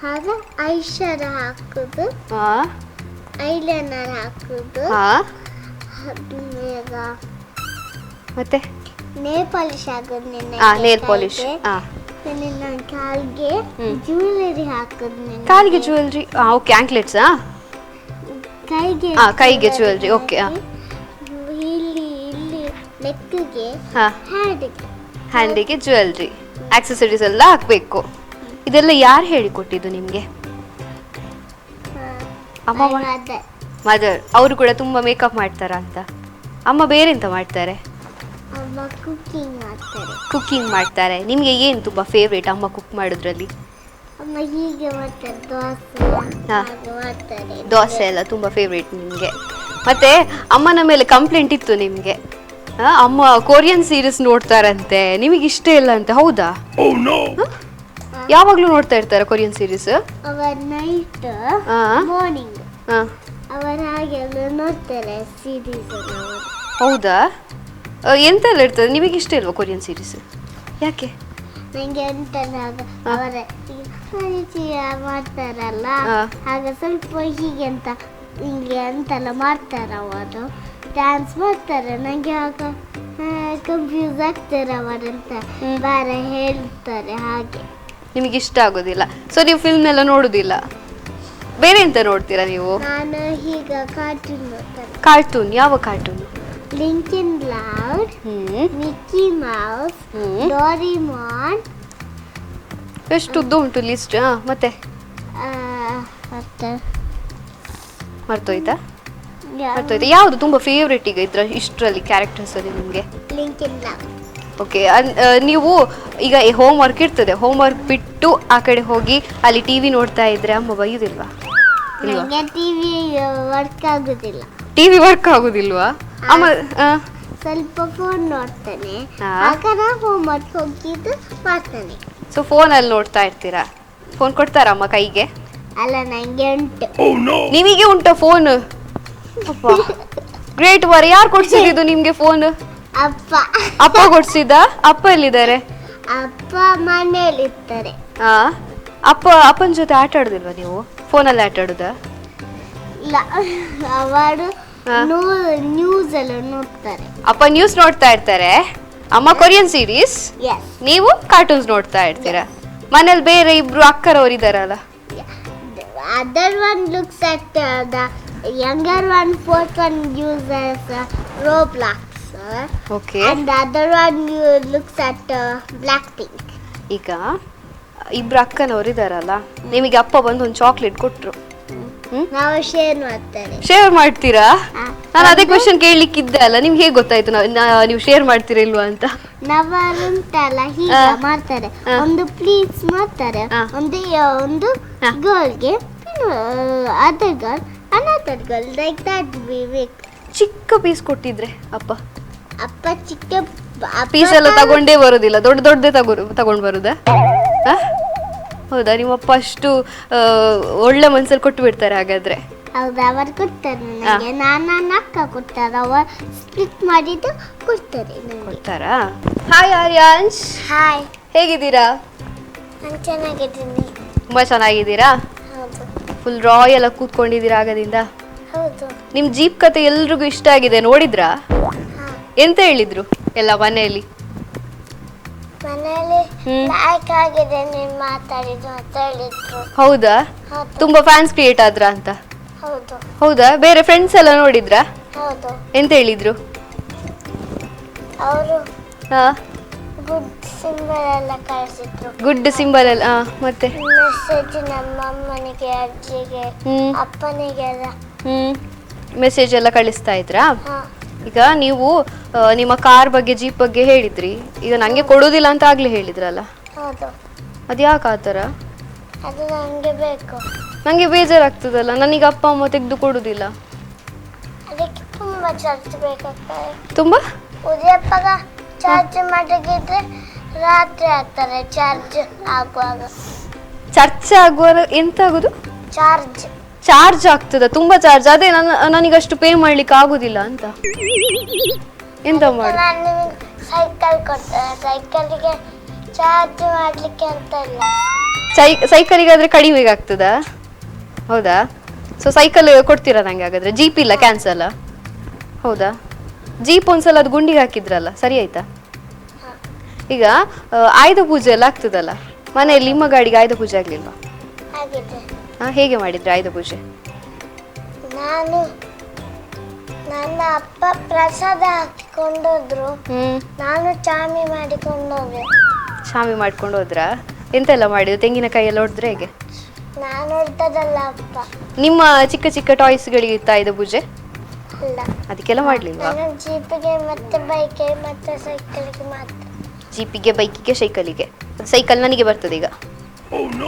ಹಾಗೆ ಐ ಶ್ಯಾಡೋ ಹಾಕೋದು, ಐಲೈನರ್ ಹಾಕೋದು, ಮತ್ತೆ ನೇಲ್ ಪಾಲಿಶ್ ಹಾಕೋದು. ನೇಲ್ ಪಾಲಿಶ್, ಕಾಲ್ಗೆ ಜ್ಯುವೆಲರಿ ಹಾಕೋದು. ಕಾಲಿಗೆ ಜ್ಯುವೆಲರಿ? Okay, anklets. ಕೈಗೆ ಜ್ಯುವೆಲರಿ. ಓಕೆ. ಇಲ್ಲಿ ನೆಕ್ಗೆ, ಹ್ಯಾಂಡಿಗೆ ಜ್ಯುವೆಲರಿ, ಆಕ್ಸೆಸರೀಸ್ ಎಲ್ಲ ಹಾಕಬೇಕು. ಇದೆಲ್ಲ ಯಾರು ಹೇಳಿಕೊಟ್ಟಿದ್ದು ನಿಮ್ಗೆ? ಅಮ್ಮ ಮದರ್. ಅವರು ಕೂಡ ತುಂಬಾ ಮೇಕಪ್ ಮಾಡ್ತಾರಾ ಅಂತ? ಅಮ್ಮ ಬೇರೆಂತ ಮಾಡ್ತಾರೆ? ಅಮ್ಮ ಕುಕಿಂಗ್ ಮಾಡ್ತಾರೆ. ಕುಕಿಂಗ್ ಮಾಡ್ತಾರೆ. ನಿಮ್ಗೆ ಏನು ತುಂಬಾ ಫೇವ್ರೇಟ್ ಅಮ್ಮ ಕುಕ್ ಮಾಡೋದ್ರಲ್ಲಿ? ಅಮ್ಮ ಹೀಗೆ ಮಾಡ್ತಾರೆ, ದೋಸೆ ಎಲ್ಲ ತುಂಬಾ ಫೇವ್ರೇಟ್ ನಿಮ್ಗೆ. ಮತ್ತೆ ಅಮ್ಮನ ಮೇಲೆ ಕಂಪ್ಲೇಂಟ್ ಇತ್ತು ನಿಮ್ಗೆ, ಅಮ್ಮ ಕೊರಿಯನ್ ಸೀರೀಸ್ ನೋಡ್ತಾರಂತೆ, ನಿಮಗೆ ಇಷ್ಟ ಇಲ್ಲ ಅಂತ, ಹೌದಾ? ಯಾವಾಗ್ಲೂ ನೋಡ್ತಾ ಇರ್ತಾರ ಕೊರಿಯನ್ ಸೀರೀಸ್? ಅವರ್ ನೈಟ್ ಮಾರ್ನಿಂಗ್ ಅವರು ಹಾಗೆಲ್ಲ ನೋಡ್ತಾರೆ ಸೀರೀಸ್. ಹೌದಾ? ಎಂತೆಲ್ಲ ಇರ್ತದೆ? ನಿಮಗೆ ಇಷ್ಟ ಇಲ್ವಾ ಕೊರಿಯನ್ ಸೀರೀಸ್? ಯಾಕೆ? ನಂಗೆ ಎಂತೆಲ್ಲ ಅವರ ಮಾಡ್ತಾರಲ್ಲ, ಆಗ ಸ್ವಲ್ಪ ಹೀಗೆ ಅಂತ ಹಿಂಗೆ ಅಂತೆಲ್ಲ ಮಾಡ್ತಾರೆ, ಅವರು ಡ್ಯಾನ್ಸ್ ಮಾಡ್ತಾರೆ. ನಂಗೆ ಆಗ ಕನ್ಫ್ಯೂಸ್ ಆಗ್ತಾರೆ, ಅವರಂತ ಬೇರೆ ಹೇಳ್ತಾರೆ, ಹಾಗೆ ನಿಮಗೆ ಇಷ್ಟ ಆಗೋದಿಲ್ಲ. ಸೊ ನೀವು ಫಿಲ್ಮ್ ಎಲ್ಲ ನೋಡುದಿಲ್ಲ? ಬೇರೆ ಎಂತ ನೋಡ್ತೀರಾ ನೀವು? ನಾನು ಈಗ ಕಾರ್ಟೂನ್ ನೋಡ್ತಾರೆ. ಕಾರ್ಟೂನ್? ಯಾವ cartoon? Lincoln Loud, Mickey Mouse, Doraemon. ಎಷ್ಟು ಉದ್ದ ಉಂಟು ಲಿಸ್ಟ್. ಮತ್ತೆ ಮರ್ತೋಯ್ತಾ? ಮರ್ತೋಯ್ತಾ? ಯಾವುದು ತುಂಬಾ ಫೇವ್ರೇಟ್ ಈಗ ಇಷ್ಟರಲ್ಲಿ ಕ್ಯಾರೆಕ್ಟರ್ಸ್ ಅಲ್ಲಿ ನಿಮಗೆ? ಲಿಂಕಿನ್ ಲೌಡ್. ಓಕೆ. ನೀವು ಈಗ ಹೋಮ್ ವರ್ಕ್ ಇರ್ತದೆ, ಹೋಮ್ ವರ್ಕ್ ಬಿಟ್ಟು ಆ ಕಡೆ ಹೋಗಿ ಅಲ್ಲಿ ಟಿವಿ ನೋಡ್ತಾ ಇದ್ರೆ ಅಮ್ಮ ಬೈಯುದಿಲ್ವಾ? ನಂಗೆ ಟಿವಿ ವರ್ಕ್ ಆಗುದಿಲ್ಲ. ಟಿವಿ ವರ್ಕ್ ಆಗುದಿಲ್ವಾ? ಅಮ್ಮ ಸ್ವಲ್ಪ ಫೋನ್ ನೋಡ್ತಾನೆ, ಆಗ ಹೋಮ್ ವರ್ಕ್ ಹೋಗಿದ್ದು ಮಾಡ್ತಾನೆ. ಸೊ ಫೋನಲ್ಲಿ ನೋಡ್ತಾ ಇರ್ತೀರಾ? ಫೋನ್ ಕೊಡ್ತಾರ ಅಮ್ಮ ಕೈಗೆ? ಅಲ್ಲ, ನಂಗೆ ಉಂಟು. ನಿಮಗೆ ಉಂಟ ಫೋನ್? Great var. ಯಾರು ಕೊಡ್ಸಿದ್ದು ನಿಮ್ಗೆ ಫೋನ್? ಅಪ್ಪ. ಅಪ್ಪ ಕೊಡ್ಸಿದ್ದ? ಅಪ್ಪ ಎಲ್ಲಿದ್ದಾರೆ? ಅಪ್ಪ ಮನೇಲಿ ಇರ್ತಾರೆ. ಅಪ್ಪನ ಜೊತೆ ಆಟ ಆಡುದಿಲ್ವಾ ನೀವು? ಫೋನಲ್ಲಿ ಆಟ ಆಡುದಾ? ಇಲ್ಲ, ಅವರು ನ್ಯೂಸ್ ಎಲ್ಲ ನೋಡ್ತಾರೆ. ಅಪ್ಪ ನ್ಯೂಸ್ ನೋಡ್ತಾ ಇರ್ತಾರೆ, ಅಮ್ಮ ಕೊರಿಯನ್ ಸೀರೀಸ್, ನೀವು ಕಾರ್ಟೂನ್ಸ್ ನೋಡ್ತಾ ಇರ್ತೀರಾ. ಮನೇಲಿ ಬೇರೆ ಇಬ್ರು ಅಕ್ಕರವ್ರು ಇದಾರಲ್ಲ? Other one looks at the younger one, fourth one uses Roblox. Okay. And other one looks at Blackpink. ಈಗ ಇಬ್ರು ಅಕ್ಕನವ್ರು ಇದಾರಲ್ಲ, ನಿಮಗೆ ಅಪ್ಪ ಬಂದು ಒಂದು ಚಾಕ್ಲೇಟ್ ಕೊಟ್ರು, ನಾವು ಶೇರ್ ಮಾಡ್ತಾರೆ. ಶೇರ್ ಮಾಡ್ತೀರಾ? ನಾನು ಅದೇ ಕ್ವಶನ್ ಕೇಳಲಿಕ್ಕಿದ್ದೆ ಅಲ್ಲ, ನಿಮ್ಗೆ ಹೇಗೆ ಗೊತ್ತಾಯ್ತು ನೀವು ಶೇರ್ ಮಾಡ್ತೀರಾ ಇಲ್ವಾ ಅಂತ? ನವರುಂಟಲ್ಲ ಹೀಗೆ ಮಾಡ್ತಾರೆ, ಒಂದು ಪ್ಲೀಸ್ ಮಾಡ್ತಾರೆ, ಒಂದು ಗರ್ಲ್ಗೆ, other girl another girl, like that we make. ಚಿಕ್ಕ ಪೀಸ್ ಕೊಟ್ಟಿದ್ರೆ ಅಪ್ಪ ಚಿಕ್ಕ ಪೀಸ್ ಎಲ್ಲ ತಗೊಂಡೇ ಬರೋದಿಲ್ಲ, ದೊಡ್ಡದೇ ತಗೊಂಡು ಬರುದಾ? ಹೌದಾ? ನಿಮ್ಮಪ್ಪ ಅಷ್ಟು ಒಳ್ಳೆ ಮನ್ಸಲ್ಲಿ ಕೊಟ್ಟು ಬಿಡ್ತಾರೆ ಹಾಗಾದ್ರೆ? ಹೌದಾ, ಅವರು ಕೊಡ್ತಾರೆ ನನಗೆ, ನನ್ನ ಅಕ್ಕ ಕೊಡ್ತಾರೆ, ಅವರು ಸ್ಪ್ಲಿಟ್ ಮಾಡಿದ್ದು ಕೊಡ್ತಾರಾ? ಹಾಯ್ ಆರ್ಯಾನ್ಶ್. ಹಾಯ್, ಹೇಗಿದ್ದೀರಾ? ನಾನು ಚೆನ್ನಾಗಿದ್ದೀನಿ. ತುಂಬಾ ಚೆನ್ನಾಗಿದ್ದೀರಾ? ಹೌದು. ಫುಲ್ ರಾಯಲ್ ಆಗಿ ಕೂತ್ಕೊಂಡಿದ್ದೀರಾ ಆಗದಿಂದ? ಹೌದು. ನಿಮ್ ಜೀಪ್ ಕತೆ ಎಲ್ರಿಗೂ ಇಷ್ಟ ಆಗಿದೆ, ನೋಡಿದ್ರಾ? ಎಂತ ಹೇಳಿದ್ರು ಎಲ್ಲ ಮನೆಯಲ್ಲಿ? ಲೈಕ್ ಆಗಿದೆ ನೀನು ಮಾತಾಡಿದ್ದು ಅಂತ ಹೇಳಿದ್ರು. ಹೌದಾ? ತುಂಬಾ ಫ್ಯಾನ್ಸ್ ಕ್ರಿಯೇಟ್ ಆದ್ರ ಅಂತ? ಹೌದು. ಹೌದಾ? ಬೇರೆ ಫ್ರೆಂಡ್ಸ್ ಎಲ್ಲ ನೋಡಿದ್ರಾ? ಹೌದು. ಎಂತ ಹೇಳಿದ್ರು ಅವರು? ಗುಡ್ ಸಿಂಬಲ್ ಎಲ್ಲ ಕಳಿಸಿದ್ರು. ಗುಡ್ ಸಿಂಬಲ್ ಎಲ್ಲ? ಮತ್ತೆ ಮೆಸೇಜ್ ನಮ್ಮ ಅಮ್ಮನಿಗೆ, ಅಜ್ಜಿಗೆ, ಅಪ್ಪನಿಗೆಲ್ಲ ಮೆಸೇಜ್ ಎಲ್ಲ ಕಳಿಸ್ತಾ ಇದ್ರಾ? ಈಗ ನೀವು ನಿಮ್ಮ ಕಾರ್ ಬಗ್ಗೆ, ಜೀಪ್ ಬಗ್ಗೆ ಹೇಳಿದ್ರಿ, ಈಗ ನಂಗೆ ಕೊಡೋದಿಲ್ಲ ಅಂತ ಆಗ್ಲೇ ಹೇಳಿದ್ರಲ್ಲ? ಹೌದು. ಅದ್ಯಾಕೆ ಆ ಥರ? ಅದು ನನಗೆ ಬೇಕು. ನನಗೆ ಬೇಜಾರಾಗ್ತದಲ್ಲ, ನನಗೆ ಅಪ್ಪ ಅಮ್ಮ ತೆಗೆದು ಕೊಡೋದಿಲ್ಲ. ಅದಕ್ಕೆ ತುಂಬ ಚಾರ್ಜ್ ಬೇಕಾಗ್ತದೆ. ತುಂಬ? ಉದಯಪ್ಪಗ ಚಾರ್ಜ್ ಮಾಡಿದ್ರೆ ರಾತ್ರಿ ಆಗ್ತಾರೆ ಚಾರ್ಜ್ ಆಗುವಾಗ. ಚಾರ್ಜ್ ಆಗುವಾಗ ಎಂತ ಆಗೋದು? ಚಾರ್ಜ್ ಆಗ್ತದ? ತುಂಬಾ ಚಾರ್ಜ್? ಅದೇ ನನಗಷ್ಟು ಪೇ ಮಾಡ್ಲಿಕ್ಕೆ ಆಗುದಿಲ್ಲ ಅಂತ. ಎಂತ ಮಾಡಿ? ಸೈಕಲ್ ಕೊಡ್ತಾರೆ, ಸೈಕಲ್ಗೆ ಚಾರ್ಜ್ ಮಾಡ್ಲಿಕ್ಕೆ ಅಂತ ಇಲ್ಲ. ಸೈಕಲಿಗಾದ್ರೆ ಕಡಿಮೆಗೆ ಆಗ್ತದಾ? ಹೌದಾ? ಸೊ ಸೈಕಲ್ ಕೊಡ್ತೀರಾ ನಂಗೆ ಹಾಗಾದ್ರೆ? ಜೀಪ್ ಇಲ್ಲ, ಕ್ಯಾನ್ಸಲ್? ಹೌದಾ? ಜೀಪ್ ಒಂದ್ಸಲ ಅದು ಗುಂಡಿಗೆ ಹಾಕಿದ್ರಲ್ಲ, ಸರಿ ಆಯ್ತಾ? ಈಗ ಆಯುಧ ಪೂಜೆ ಎಲ್ಲ ಆಗ್ತದಲ್ಲ ಮನೆಯಲ್ಲಿ, ನಿಮ್ಮ ಗಾಡಿಗೆ ಆಯುಧ ಪೂಜೆ ಆಗ್ಲಿಲ್ವಾ? ಹೇಗೆ ಮಾಡಿದ್ರೆ ಆಯುಧ ಪೂಜೆ? ನನ್ನ ಅಪ್ಪ ಪ್ರಸಾದ ಹಾಕಿಕೊಂಡೋದ್ರು, ನಾನು ಚಾಮಿ ಮಾಡಿಕೊಂಡೋದೆ. ಚಾಮಿ ಮಾಡ್ಕೊಂಡು ಹೋದ್ರಾ? ಎಂತೆಲ್ಲ ಮಾಡಿದ್ರು? ತೆಂಗಿನಕಾಯಿ ಎಲ್ಲ ಹೊಡೆದ್ರೆ ಹೇಗೆ? ನಾನು ಹೊಡ್ದದಲ್ಲ ಅಪ್ಪ. ನಿಮ್ಮ ಚಿಕ್ಕ ಚಿಕ್ಕ ಟಾಯ್ಸ್ಗಳಿಗೆ ಇತ್ತಾ ಇದು ಪೂಜೆ? ಅಲ್ಲ, ಅದಕ್ಕೆಲ್ಲ ಮಾಡ್ಲಿಲ್ವಾ? ನಾನು ಜೀಪಿಗೆ ಮತ್ತೆ ಬೈಕ್ಗೆ ಮತ್ತೆ ಸೈಕಲ್ಗೆ ಮಾತ್ರ. ಜೀಪಿಗೆ, ಬೈಕಿಗೆ, ಸೈಕಲಿಗೆ. ಸೈಕಲ್ ನನಗೆ ಬರ್ತದೆ ಈಗ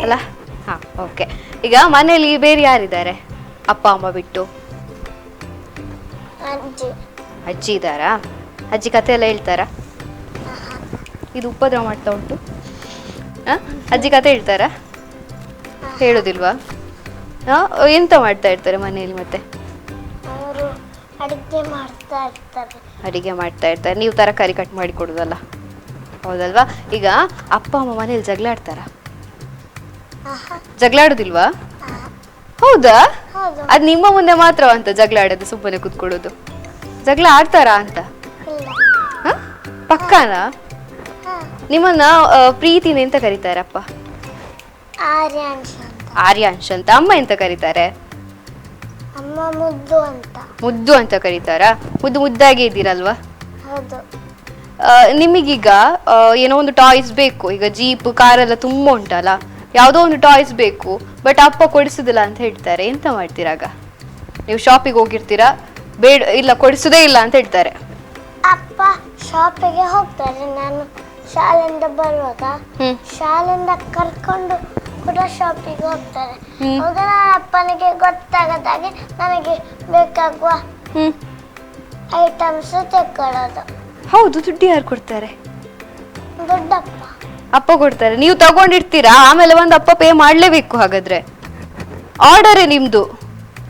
ಅಲ್ಲ? ಹಾ, ಓಕೆ. ಈಗ ಮನೆಯಲ್ಲಿ ಬೇರೆ ಯಾರಿದ್ದಾರೆ ಅಪ್ಪ ಅಮ್ಮ ಬಿಟ್ಟು? ಅಜ್ಜಿ. ಅಜ್ಜಿ ಇದ್ದಾರಾ? ಅಜ್ಜಿ ಕತೆ ಎಲ್ಲ ಹೇಳ್ತಾರಾ? ಇದು ಉಪದ್ರವ ಮಾಡ್ತಾ ಉಂಟು. ಅಜ್ಜಿ ಕತೆ ಹೇಳ್ತಾರಾ? ಹೇಳೋದಿಲ್ವಾ? ಎಂತ ಮಾಡ್ತಾ ಇರ್ತಾರೆ ಮನೆಯಲ್ಲಿ ಮತ್ತೆ? ಅವರು ಅಡಿಗೆ ಮಾಡ್ತಾ ಇರ್ತಾರೆ. ಅಡಿಗೆ ಮಾಡ್ತಾ ಇರ್ತಾರೆ, ನೀವು ತರಕಾರಿ ಕಟ್ ಮಾಡಿ ಕೊಡೋದಲ್ಲ, ಹೌದಲ್ವಾ? ಈಗ ಅಪ್ಪ ಅಮ್ಮ ಮನೇಲಿ ಜಗಳ ಆಡ್ತಾರ? ಜಗಳ ಆಡೋದಿಲ್ವಾ? ಹೌದಾ? ಅದ್ ನಿಮ್ಮ ಮುಂದೆ ಮಾತ್ರ ಅಂತ ಜಗಳ ಆಡೋದು, ಸುಮ್ಮನೆ ಕೂತ್ಕೊಳ್ಳೋದು? ಜಗಳ ಆಡ್ತಾರಾ ಅಂತ? ಪಕ್ಕಾನಾ? ನಿಮ್ಮನ್ನ ಪ್ರೀತಿನ ಎಂತ ಕರೀತಾರೆ ಅಪ್ಪ? ಆರ್ಯಾಂಶ್ ಅಂತ. ಅಮ್ಮ ಎಂತ ಕರೀತಾರೆ? ಅಮ್ಮ ಮುದ್ದು ಅಂತ. ಮುದ್ದು ಅಂತ ಕರೀತಾರಾ? ಮುದ್ದು ಮುದ್ದಾಗಿ ಇದ್ದೀರಲ್ವಾ? ಹೌದು. ನಿಮಗೀಗ ಏನೋ ಒಂದು ಟಾಯ್ಸ್ ಬೇಕು, ಈಗ ಜೀಪ್ ಕಾರ್ ಎಲ್ಲ ತುಂಬಾ ಉಂಟಲ್ಲ, ಯಾವುದೋ ಒಂದು ಟಾಯ್ಸ್ ಬೇಕು, ಬಟ್ ಅಪ್ಪ ಕೊಡಿಸುದಿಲ್ಲ ಅಂತ ಹೇಳ್ತಾರೆ, ಎಂತ ಮಾಡ್ತೀರಾಗ? ನೀವು ಶಾಪಿಗೆ ಹೋಗಿರ್ತೀರಾ, ಬೇಡ ಇಲ್ಲ ಕೊಡಿಸುದೇ ಇಲ್ಲ ಅಂತ ಹೇಳ್ತಾರೆ. ಅಪ್ಪ ಶಾಪಿಗೆ ಹೋಗ್ತಾರೆ, ನಾನು ಶಾಲೆಯಿಂದ ಬರುವಾಗ ಶಾಲೆಯಿಂದ ಕರ್ಕೊಂಡು ಕೂಡ ಶಾಪಿಗೆ ಹೋಗ್ತಾರೆ. ಆಗ ನನ್ನ ಅಪ್ಪನಿಗೆ ಗೊತ್ತಾಗದಾಗೆ ನನಗೆ ಬೇಕಾಗುವ ಐಟಮ್ಸ್ ತೆಕ್ಕೊಳ್ಳೋದು. ಹೌದು, ದುಡ್ಡು ಯಾರು ಕೊಡ್ತಾರೆ? ದೊಡ್ಡಪ್ಪ. ಅಪ್ಪ ಕೊಡ್ತಾರೆ, ನೀವು ತಗೊಂಡಿರ್ತೀರಾ, ಆಮೇಲೆ ಒಂದು ಅಪ್ಪ ಪೇ ಮಾಡ್ಲೇಬೇಕು. ಹಾಗಾದ್ರೆ ಆರ್ಡರೇ ನಿಮ್ದು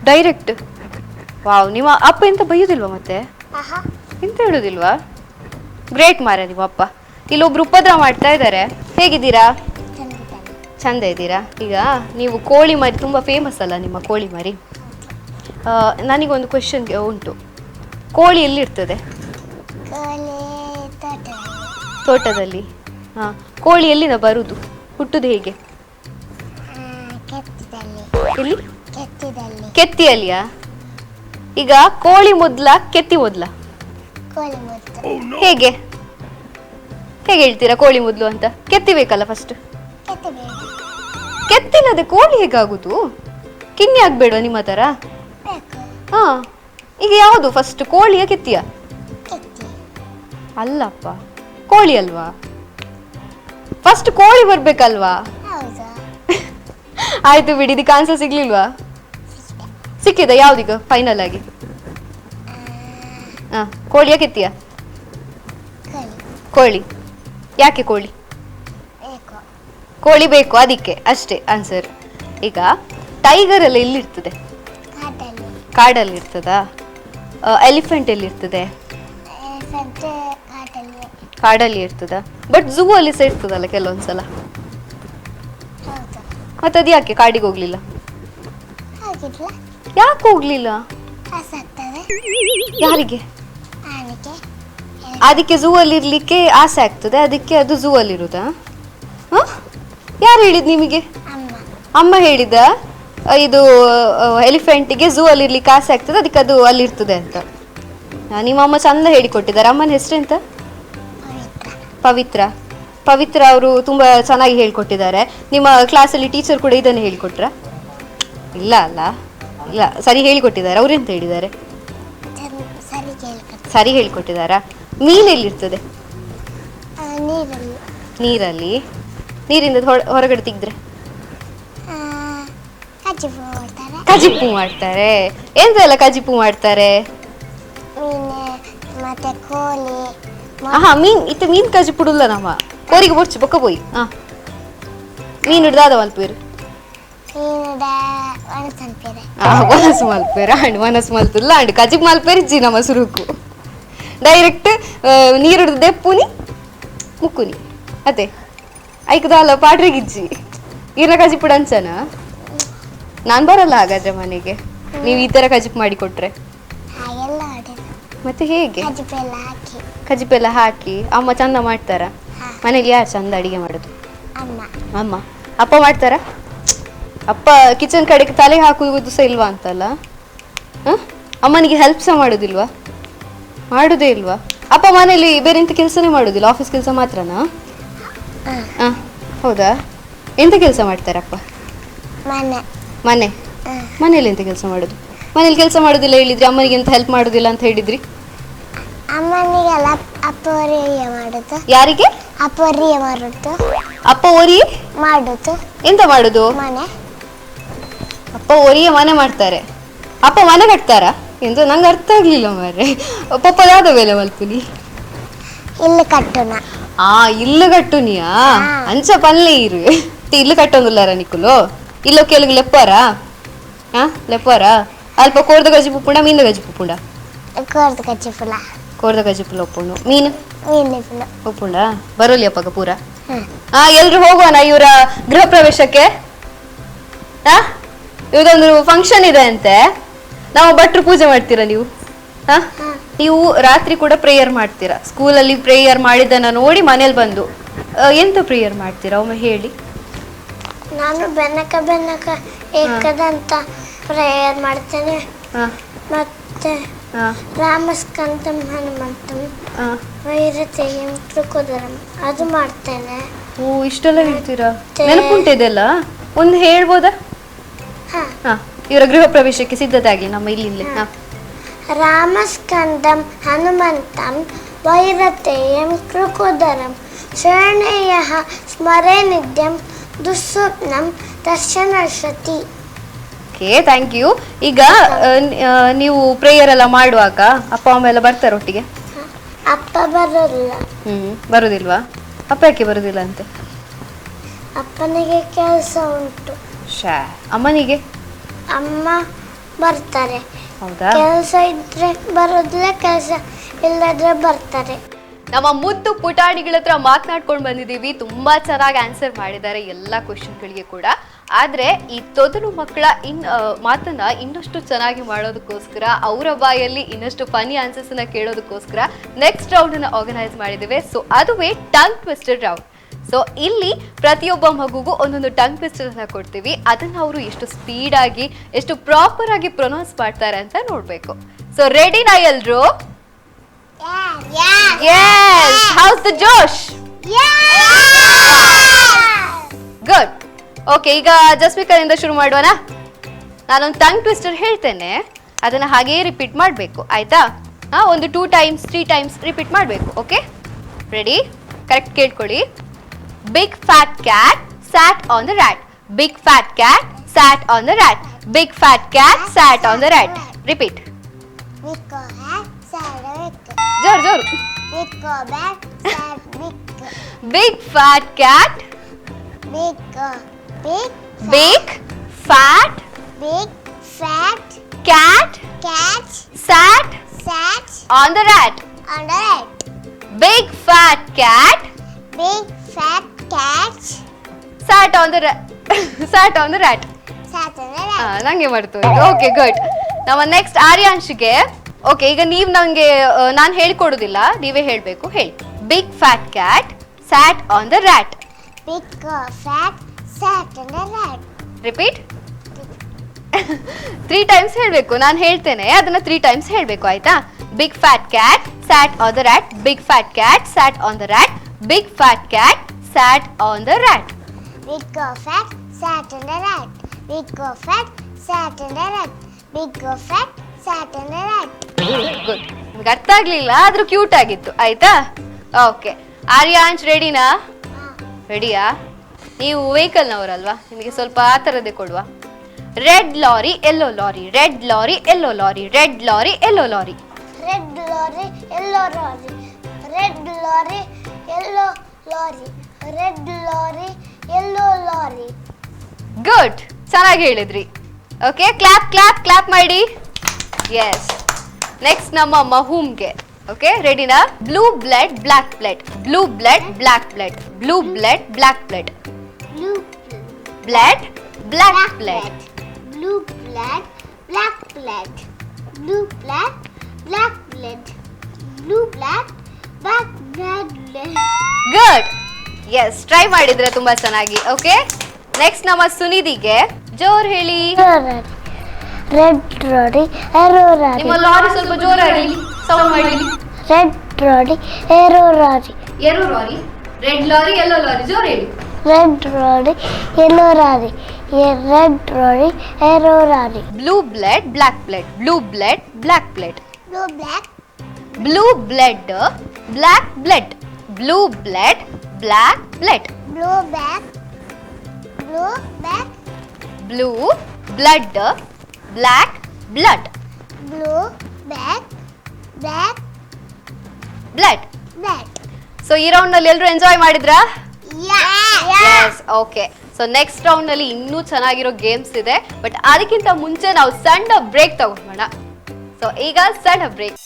ಡೈರೆಕ್ಟ್? ವಾವ್, ನಿಮ್ಮ ಅಪ್ಪ ಎಂತ ಬೈಯುದಿಲ್ವಾ ಮತ್ತೆ? ಎಂತ ಹೇಳುದಿಲ್ವಾ? ಗ್ರೇಟ್ ಮಾರ ನಿಮ್ಮ ಅಪ್ಪ. ಇಲ್ಲೊಬ್ರು ಉಪದ್ರ ಮಾಡ್ತಾ ಇದ್ದಾರೆ. ಹೇಗಿದ್ದೀರಾ? ಚಂದ ಇದ್ದೀರಾ? ಈಗ ನೀವು ಕೋಳಿ ಮರಿ ತುಂಬಾ ಫೇಮಸ್ ಅಲ್ಲ, ನಿಮ್ಮ ಕೋಳಿ ಮರಿ. ನನಗೊಂದು ಕ್ವೆಶನ್ ಉಂಟು. ಕೋಳಿ ಎಲ್ಲಿರ್ತದೆ? ತೋಟದಲ್ಲಿ. ಹಾ, ಕೋಳಿ ಎಲ್ಲಿಂದ ಬರುದು? ಹುಟ್ಟುದು ಹೇಗೆ? ಎಲ್ಲಿ? ಕೆತ್ತಿಯಲ್ಲಿಯಾ? ಈಗ ಕೋಳಿ ಮೊದ್ಲ ಕೆತ್ತಿ ಮೊದ್ಲ? ಹೇಗೆ ಹೇಗೆ ಹೇಳ್ತೀರಾ ಕೋಳಿ ಮೊದ್ಲು ಅಂತ? ಕೆತ್ತಿಬೇಕಲ್ಲ ಫಸ್ಟ್. ಕೆತ್ತಿಲ್ಲದೆ ಕೋಳಿ ಹೇಗಾಗುದು? ಕಿನ್ನಿ ಆಗ್ಬೇಡ ನಿಮ್ಮ ತರ? ಹಾ, ಈಗ ಯಾವುದು ಫಸ್ಟ್, ಕೋಳಿಯ ಕೆತ್ತಿಯ? ಅಲ್ಲಪ್ಪ, ಕೋಳಿ ಅಲ್ವಾ? ಫಸ್ಟ್ ಕೋಳಿ ಬರ್ಬೇಕಲ್ವಾ? ಆಯ್ತು ಬಿಡಿ, ಇದಕ್ಕೆ ಆನ್ಸರ್ ಸಿಗ್ಲಿಲ್ವಾ? ಸಿಕ್ಕಿದ ಯಾವ್ದೀಗ ಫೈನಲ್ ಆಗಿ? ಕೋಳಿಯ ಕೆತ್ತಿಯ? ಕೋಳಿ. ಯಾಕೆ ಕೋಳಿ? ಕೋಳಿ ಬೇಕು ಅದಕ್ಕೆ, ಅಷ್ಟೇ ಆನ್ಸರ್. ಈಗ ಟೈಗರ್ ಎಲ್ಲ ಎಲ್ಲಿರ್ತದೆ? ಕಾಡಲ್ಲಿ ಇರ್ತದಾ? ಎಲಿಫೆಂಟ್ ಎಲ್ಲಿರ್ತದೆ? ಕಾಡಲ್ಲಿ ಇರ್ತದ, ಬಟ್ ಝೂ ಅಲ್ಲಿ ಸಹ ಇರ್ತದಲ್ಲ ಕೆಲವೊಂದ್ಸಲ. ಮತ್ತೆ ಅದು ಯಾಕೆ ಕಾಡಿಗೆ ಹೋಗ್ಲಿಲ್ಲ? ಯಾಕೆ ಹೋಗ್ಲಿಲ್ಲ? ಯಾರಿಗೆ? ಅದಕ್ಕೆ ಝೂ ಅಲ್ಲಿ ಇರ್ಲಿಕ್ಕೆ ಆಸೆ ಆಗ್ತದೆ, ಅದಕ್ಕೆ ಅದು ಝೂ ಅಲ್ಲಿ ಇರುದಾ? ಯಾರು ಹೇಳಿದ್ ನಿಮಗೆ? ಅಮ್ಮ ಹೇಳಿದ ಇದು ಎಲಿಫೆಂಟಿಗೆ ಝೂ ಅಲ್ಲಿ ಇರ್ಲಿಕ್ಕೆ ಆಸೆ ಆಗ್ತದೆ, ಅದಕ್ಕೆ ಅದು ಅಲ್ಲಿ ಇರ್ತದೆ ಅಂತ. ನಿಮ್ಮ ಅಮ್ಮ ಚಂದ ಹೇಳಿಕೊಟ್ಟಿದ್ದಾರೆ. ಅಮ್ಮನ ಹೆಸರೆಂತ? ಪವಿತ್ರ. ಪವಿತ್ರ ಅವರು ತುಂಬಾ ಚೆನ್ನಾಗಿ ಹೇಳ್ಕೊಟ್ಟಿದ್ದಾರೆ. ನಿಮ್ಮ ಕ್ಲಾಸಲ್ಲಿ ಟೀಚರ್ ಕೂಡ ಇದನ್ನು ಹೇಳಿಕೊಟ್ರ? ಇಲ್ಲ ಅಲ್ಲ, ಇಲ್ಲ, ಸರಿ ಹೇಳಿಕೊಟ್ಟಿದ್ದಾರೆ. ಅವ್ರೆಂತ ಹೇಳಿದ್ದಾರೆ? ಸರಿ ಹೇಳಿಕೊಟ್ಟಿದ್ದಾರಾ? ಮೀನೆಲ್ಲಿರ್ತದೆ? ನೀರಲ್ಲಿ. ನೀರಿಂದ ಹೊರಗಡೆ ತೆಗೆದ್ರೆ ಕಜಿಪು ಮಾಡ್ತಾರೆ. ಎಂತೆಲ್ಲ ಕಜಿಪು ಮಾಡ್ತಾರೆ? ಮೀನ್ ಇತ್ತೆ ಮೀನ್ ಕಜಿಪುಡುಲ್ಲ ನಮ್ಮ ಕೋರಿಗೆ ಬೊರ್ಚು ಬೊಕ್ಕ ಪೋಯಿ. ಮೀನ್ ಹಿಡ್ದಾದ ಮಲ್ಪೇರು ವನಸು ಮಲ್ಪೇರು ಅಂಡ್ ವನಸು ಮಲ್ತುಲ್ಲ ಅಂಡ್ ಕಜಿಪ್ ಮಲ್ಪೇರು ಇಜ್ಜಿ ನಮ್ಮ ಸುರುಕು ಡೈರೆಕ್ಟ್ ನೀರು ಹಿಡ್ದು ದೆಪ್ಪುನಿ ಮುಕ್ಕುನಿ ಅದೇ ಐಕದಲ್ಲ ಪಾಡ್ರಿಗಿಜ್ಜಿ ಈರ್ನ ಕಜಿಪುಡು ಅಂಚನ. ನಾನು ಬರಲ್ಲ ಹಾಗಾದ್ರೆ ಮನೆಗೆ, ನೀವು ಈ ತರ ಕಜಿಪ್ ಮಾಡಿ ಕೊಟ್ರೆ. ಮತ್ತೆ ಹೇಗೆ? ಕಜಿಪೆಲ್ಲ ಹಾಕಿ ಅಮ್ಮ ಚಂದ ಮಾಡ್ತಾರ? ಮನೇಲಿ ಯಾರು ಚಂದ ಅಡಿಗೆ ಮಾಡೋದು? ಅಮ್ಮ. ಅಪ್ಪ ಮಾಡ್ತಾರ? ಅಪ್ಪ ಕಿಚನ್ ಕಡೆಗೆ ತಲೆ ಹಾಕುವುದು ಸಹ ಇಲ್ವಾ ಅಂತಲ್ಲ? ಅಮ್ಮನಿಗೆ ಹೆಲ್ಪ್ ಸಹ ಮಾಡೋದಿಲ್ವಾ? ಮಾಡುದೇ ಇಲ್ವಾ? ಅಪ್ಪ ಮನೇಲಿ ಬೇರೆ ಎಂತ ಕೆಲಸನೇ ಮಾಡೋದಿಲ್ಲ, ಆಫೀಸ್ ಕೆಲಸ ಮಾತ್ರನಾ? ಹೌದಾ? ಎಂತ ಕೆಲಸ ಮಾಡ್ತಾರಪ್ಪ? ಮನೆ. ಮನೆ ಮನೇಲಿ ಎಂತ ಕೆಲಸ ಮಾಡೋದು? ಮನೇಲಿ ಕೆಲಸ ಮಾಡೋದಿಲ್ಲ ಹೇಳಿದ್ರಿ, ಅಮ್ಮನಿಗೆ ಎಂತ ಹೆಲ್ಪ್ ಮಾಡೋದಿಲ್ಲ ಅಂತ ಹೇಳಿದ್ರಿ. ಅಮ್ಮನಿಗೆಲ್ಲ ಅಪ್ಪ ಒರಿಯ ಮಾಡುದು. ಯಾರಿಗೆ? ಅಪ್ಪ ಒರಿಯ ಮಾಡುದು. ಅಪ್ಪ ಒರಿ ಮಾಡುದು. ಎಂತ ಮಾಡುದು? ಮನೆ. ಅಪ್ಪ ಒರಿಯ ಮನೆ ಮಾಡ್ತಾರೆ. ಅಪ್ಪ ಮನೆ ಕಟ್ತಾರಾ ಎಂದು ನಂಗೆ ಅರ್ಥ ಆಗ್ಲಿಲ್ಲ ಮಾರ್ರೆ. ಪಪ್ಪ ಯಾವ್ದ ಬೇಲೆ ಮಲ್ಪುನಿ? ಇಲ್ಲು ಕಟ್ಟುನ. ಇಲ್ಲು ಕಟ್ಟುನಿಯಾ? ಅಂಚ ಪಲ್ಲೆ ಇರು ಇಲ್ಲು ಕಟ್ಟೊಂದುಲ್ಲಾರ ನಿಕ್ಕುಲು ಇಲ್ಲೋ ಕೆಲವು ಲೆಪ್ಪಾರಾ? ಲೆಪ್ಪಾರಾ? ಅಲ್ಪ ಕೋರ್ದ ಗಜಿ ಪುಪ್ಪುಂಡ ಮೀನ ಗಜಿ ಪುಪ್ಪುಂಡ? ಕೋರ್ದ ಗಜಿ ಪುಲ. ಕೋರ್ದ ಗಜಿ ಪುಲ ಒಪ್ಪುಂಡು. ಮೀನು ಪುಲ ಒಪ್ಪುಂಡ? ಬರೋಲಿ ಅಪ್ಪಗ ಪೂರ. ಎಲ್ರು ಹೋಗೋಣ ಇವರ ಗೃಹ ಪ್ರವೇಶಕ್ಕೆ. ಇವತ್ತೊಂದು ಫಂಕ್ಷನ್ ಇದೆ ಅಂತೆ. ನಾವು ಭಟ್ರು ಪೂಜೆ ಮಾಡ್ತೀರಾ ನೀವು? ನೀವು ರಾತ್ರಿ ಕೂಡ ಪ್ರೇಯರ್ ಮಾಡ್ತೀರಾ. ಸ್ಕೂಲಲ್ಲಿ ಪ್ರೇಯರ್ ಮಾಡಿದ್ದನ್ನ ನೋಡಿ ಮನೇಲಿ ಬಂದು ಎಂತ ಪ್ರೇಯರ್ ಮಾಡ್ತೀರಾ ಒಮ್ಮೆ ಹೇಳಿ. ನಾನು ಬೆನ್ನಕ ಏಕದಂತ ಪ್ರೇಯರ್ ಮಾಡ್ತೇನೆ. ಮತ್ತೆ ರಾಮಸ್ಕಂದಂ ಹನುಮಂತಂ ವೈರತೆಯಂ ತ್ರಿಕುದರಂ ಅದು ಮಾಡ್ತೇನೆ. ಇಷ್ಟೆಲ್ಲ ಹೇಳ್ತೀರಾ? ನೆನಪುಂಟಿದೆಲ್ಲ ಒಂದು ಹೇಳ್ಬೋದಾ? ಇವರ ಗೃಹ ಪ್ರವೇಶಕ್ಕೆ ಸಿದ್ಧತೆ ಆಗಲಿ ನಮ್ಮ ಇಲ್ಲಿ. ರಾಮಸ್ಕಂದಂ ಹನುಮಂತಂ ವೈರತೆಯಂ ಕೃಕುದರಂ ಶರಣೇಯಃ ಸ್ಮರೇ ನಿತ್ಯಂ ದುಸ್ವಪ್ನಂ ದರ್ಶನಶ್ಯತಿ. Okay, thank you. ಈಗ ನೀವು ಪ್ರೇಯರ್ ಎಲ್ಲ ಮಾಡುವಾಗ ಅಪ್ಪ ಅಮ್ಮ ಎಲ್ಲ ಬರ್ತಾರೆ ಒಟ್ಟಿಗೆ? ಅಪ್ಪ ಬರೋದಿಲ್ಲ. ಬರುದಿಲ್ವಾ? ಅಪ್ಪ ಯಾಕೆ ಬರುದಿಲ್ಲ ಅಂತೆ? ಅಪ್ಪನಿಗೆ ಕೆಲಸ ಉಂಟು. ಅಮ್ಮನಿಗೆ? ಅಮ್ಮ ಬರ್ತಾರೆ. ಹೌದಾ? ಕೆಲಸ ಇದ್ರೆ ಬರೋದಿಲ್ಲ, ಕೆಲಸ ಇಲ್ಲದ್ರೆ ಬರ್ತಾರೆ. ನಮ್ಮ ಮುದ್ದು ಪುಟಾಣಿಗಳ ಹತ್ರ ಮಾತನಾಡ್ಕೊಂಡು ಬಂದಿದ್ದೀವಿ. ತುಂಬಾ ಚೆನ್ನಾಗಿ ಆನ್ಸರ್ ಮಾಡಿದ್ದಾರೆ ಎಲ್ಲ ಕ್ವಶನ್ಗಳಿಗೆ ಕೂಡ. ಆದ್ರೆ ಈ ತೊದಲು ಮಕ್ಕಳ ಮಾತನ್ನ ಇನ್ನಷ್ಟು ಚೆನ್ನಾಗಿ ಮಾಡೋದಕ್ಕೋಸ್ಕರ, ಅವರ ಬಾಯಲ್ಲಿ ಇನ್ನಷ್ಟು ಫನಿ ಆನ್ಸರ್ಸ್ ಅನ್ನ ಕೇಳೋದಕ್ಕೋಸ್ಕರ ನೆಕ್ಸ್ಟ್ ರೌಂಡ್ ಅನ್ನ ಆರ್ಗನೈಸ್ ಮಾಡಿದ್ದೇವೆ. ಸೊ ಅದುವೇ ಟಂಗ್ ಟ್ವಿಸ್ಟರ್ ರೌಂಡ್. ಸೊ ಇಲ್ಲಿ ಪ್ರತಿಯೊಬ್ಬ ಮಗುಗೂ ಒಂದೊಂದು ಟಂಗ್ ಟ್ವಿಸ್ಟರ್ ಅನ್ನ ಕೊಡ್ತೀವಿ. ಅದನ್ನ ಅವರು ಎಷ್ಟು ಸ್ಪೀಡ್ ಆಗಿ ಎಷ್ಟು ಪ್ರಾಪರ್ ಆಗಿ ಪ್ರೊನೌನ್ಸ್ ಮಾಡ್ತಾರೆ ಅಂತ ನೋಡ್ಬೇಕು. ಸೊ ರೆಡಿನಾ ಎಲ್ರು? Yes. How's the Josh? Good. Okay, ಈಗ ಜಸ್ಮಿಕಾದಿಂದ ಶುರು ಮಾಡೋಣ. ನಾನೊಂದು ಟಂಗ್ ಟ್ವಿಸ್ಟರ್ ಹೇಳ್ತೇನೆ, ಅದನ್ನ ಹಾಗೇ ರಿಪೀಟ್ ಮಾಡಬೇಕು, ಆಯ್ತಾ? ಒಂದು 2 times 3 times ರಿಪೀಟ್ ಮಾಡಬೇಕು. Okay, ready? ಕರೆಕ್ಟ್ ಕೇಳ್ಕೊಳ್ಳಿ. Big fat cat sat on the rat. Big fat cat sat on the rat. Big fat cat sat on the rat. Repeat. ಜೋರ್ ಜೋರ್. Big fat cat. Big fat cat sat on the rat. Big fat cat sat on the rat. ನಂಗೆ ಮಾಡ್ತು. Okay, good. ನಮ್ಮ next ಆರ್ಯಾಂಶ್ಗೆ. ಓಕೆ, ಈಗ ನೀವು ನಂಗೆ ನಾನು ಹೇಳ್ಕೊಡೋದಿಲ್ಲ, ನೀವೇ ಹೇಳಬೇಕು. ಹೇಳಿ. Big fat cat sat on the rat. Repeat. 3 times ಹೇಳಬೇಕು. ನಾನು ಹೇಳ್ತೇನೆ, ಅದನ್ನ 3 times ಹೇಳಬೇಕು, ಆಯ್ತಾ? Big fat cat sat on the rat. Big fat cat sat on the rat. Big fat cat sat on the rat. Good. ನಿಮ್ಗೆ ಅರ್ಥ ಆಗ್ಲಿಲ್ಲ, ಆದ್ರೂ ಕ್ಯೂಟ್ ಆಗಿತ್ತು, ಆಯ್ತಾ? ಓಕೆ, ಆರ್ಯಾಂಶ್ ರೆಡಿನಾ? ರೆಡಿಯಾ? ನೀವು ವೆಹಿಕಲ್ ನವರಲ್ವಾ, ನಿಮಗೆ ಸ್ವಲ್ಪ ಆ ಥರದ್ದೇ ಕೊಡುವ. Red lorry yellow lorry. Red lorry yellow lorry. Red lorry yellow lorry. Red lorry yellow lorry. Red lorry yellow lorry. Red lorry yellow lorry. Good, ಚೆನ್ನಾಗಿ ಹೇಳಿದ್ರಿ. ಓಕೆ, ಕ್ಲಾಪ್ ಕ್ಲಾಪ್ ಕ್ಲಾಪ್ ಮಾಡಿ. S. Next ನಮ್ಮ ಮಹೂಮ್ಗೆ. Okay, ರೆಡಿನಾ? Blue blood black blood. Blue blood black blood. Blue blood black blood. Blood black blood. Blue blood black blood. Blue blood black blood. Blue blood black blood. Good. S, try ಮಾಡಿದ್ರೆ ತುಂಬಾ ಚೆನ್ನಾಗಿ. Okay, next ನಮ್ಮ ಸುನಿಧಿಗೆ. ಜೋರ್ ಹೇಳಿ. Red lorry yellow lorry. ನಿಮ್ಮ lorry ಸ್ವಲ್ಪ ಜೋರಾಗಿ ಸೌಂಡ್ ಮಾಡಿ. Red lorry yellow lorry. Yellow lorry. Red lorry yellow lorry. ಜೋರ್ ಹೇಳಿ. red lorry, yellow lorry, red lorry, yellow lorry. Blue blood, black blood. Blue blood, black blood. Blue black, Blue blood, black blood. Blue blood, black blood. blue black, blue black, Blue blood, black blood. blue black, black, Blood. black. So ಈ round ನಲ್ಲಿ ಎಲ್ಲರೂ enjoy ಮಾಡಿದ್ರಾ? Yeah. Okay. So next round ನಲ್ಲಿ ಇನ್ನೂ ಚೆನ್ನಾಗಿರೋ games ಇದೆ, but ಅದಕ್ಕಿಂತ ಮುಂಚೆ ನಾವು ಸಣ್ಣ ಬ್ರೇಕ್ ತಗೊಂಡ್ಬೋಣ. ಸೊ ಈಗ ಸಣ್ಣ ಬ್ರೇಕ್.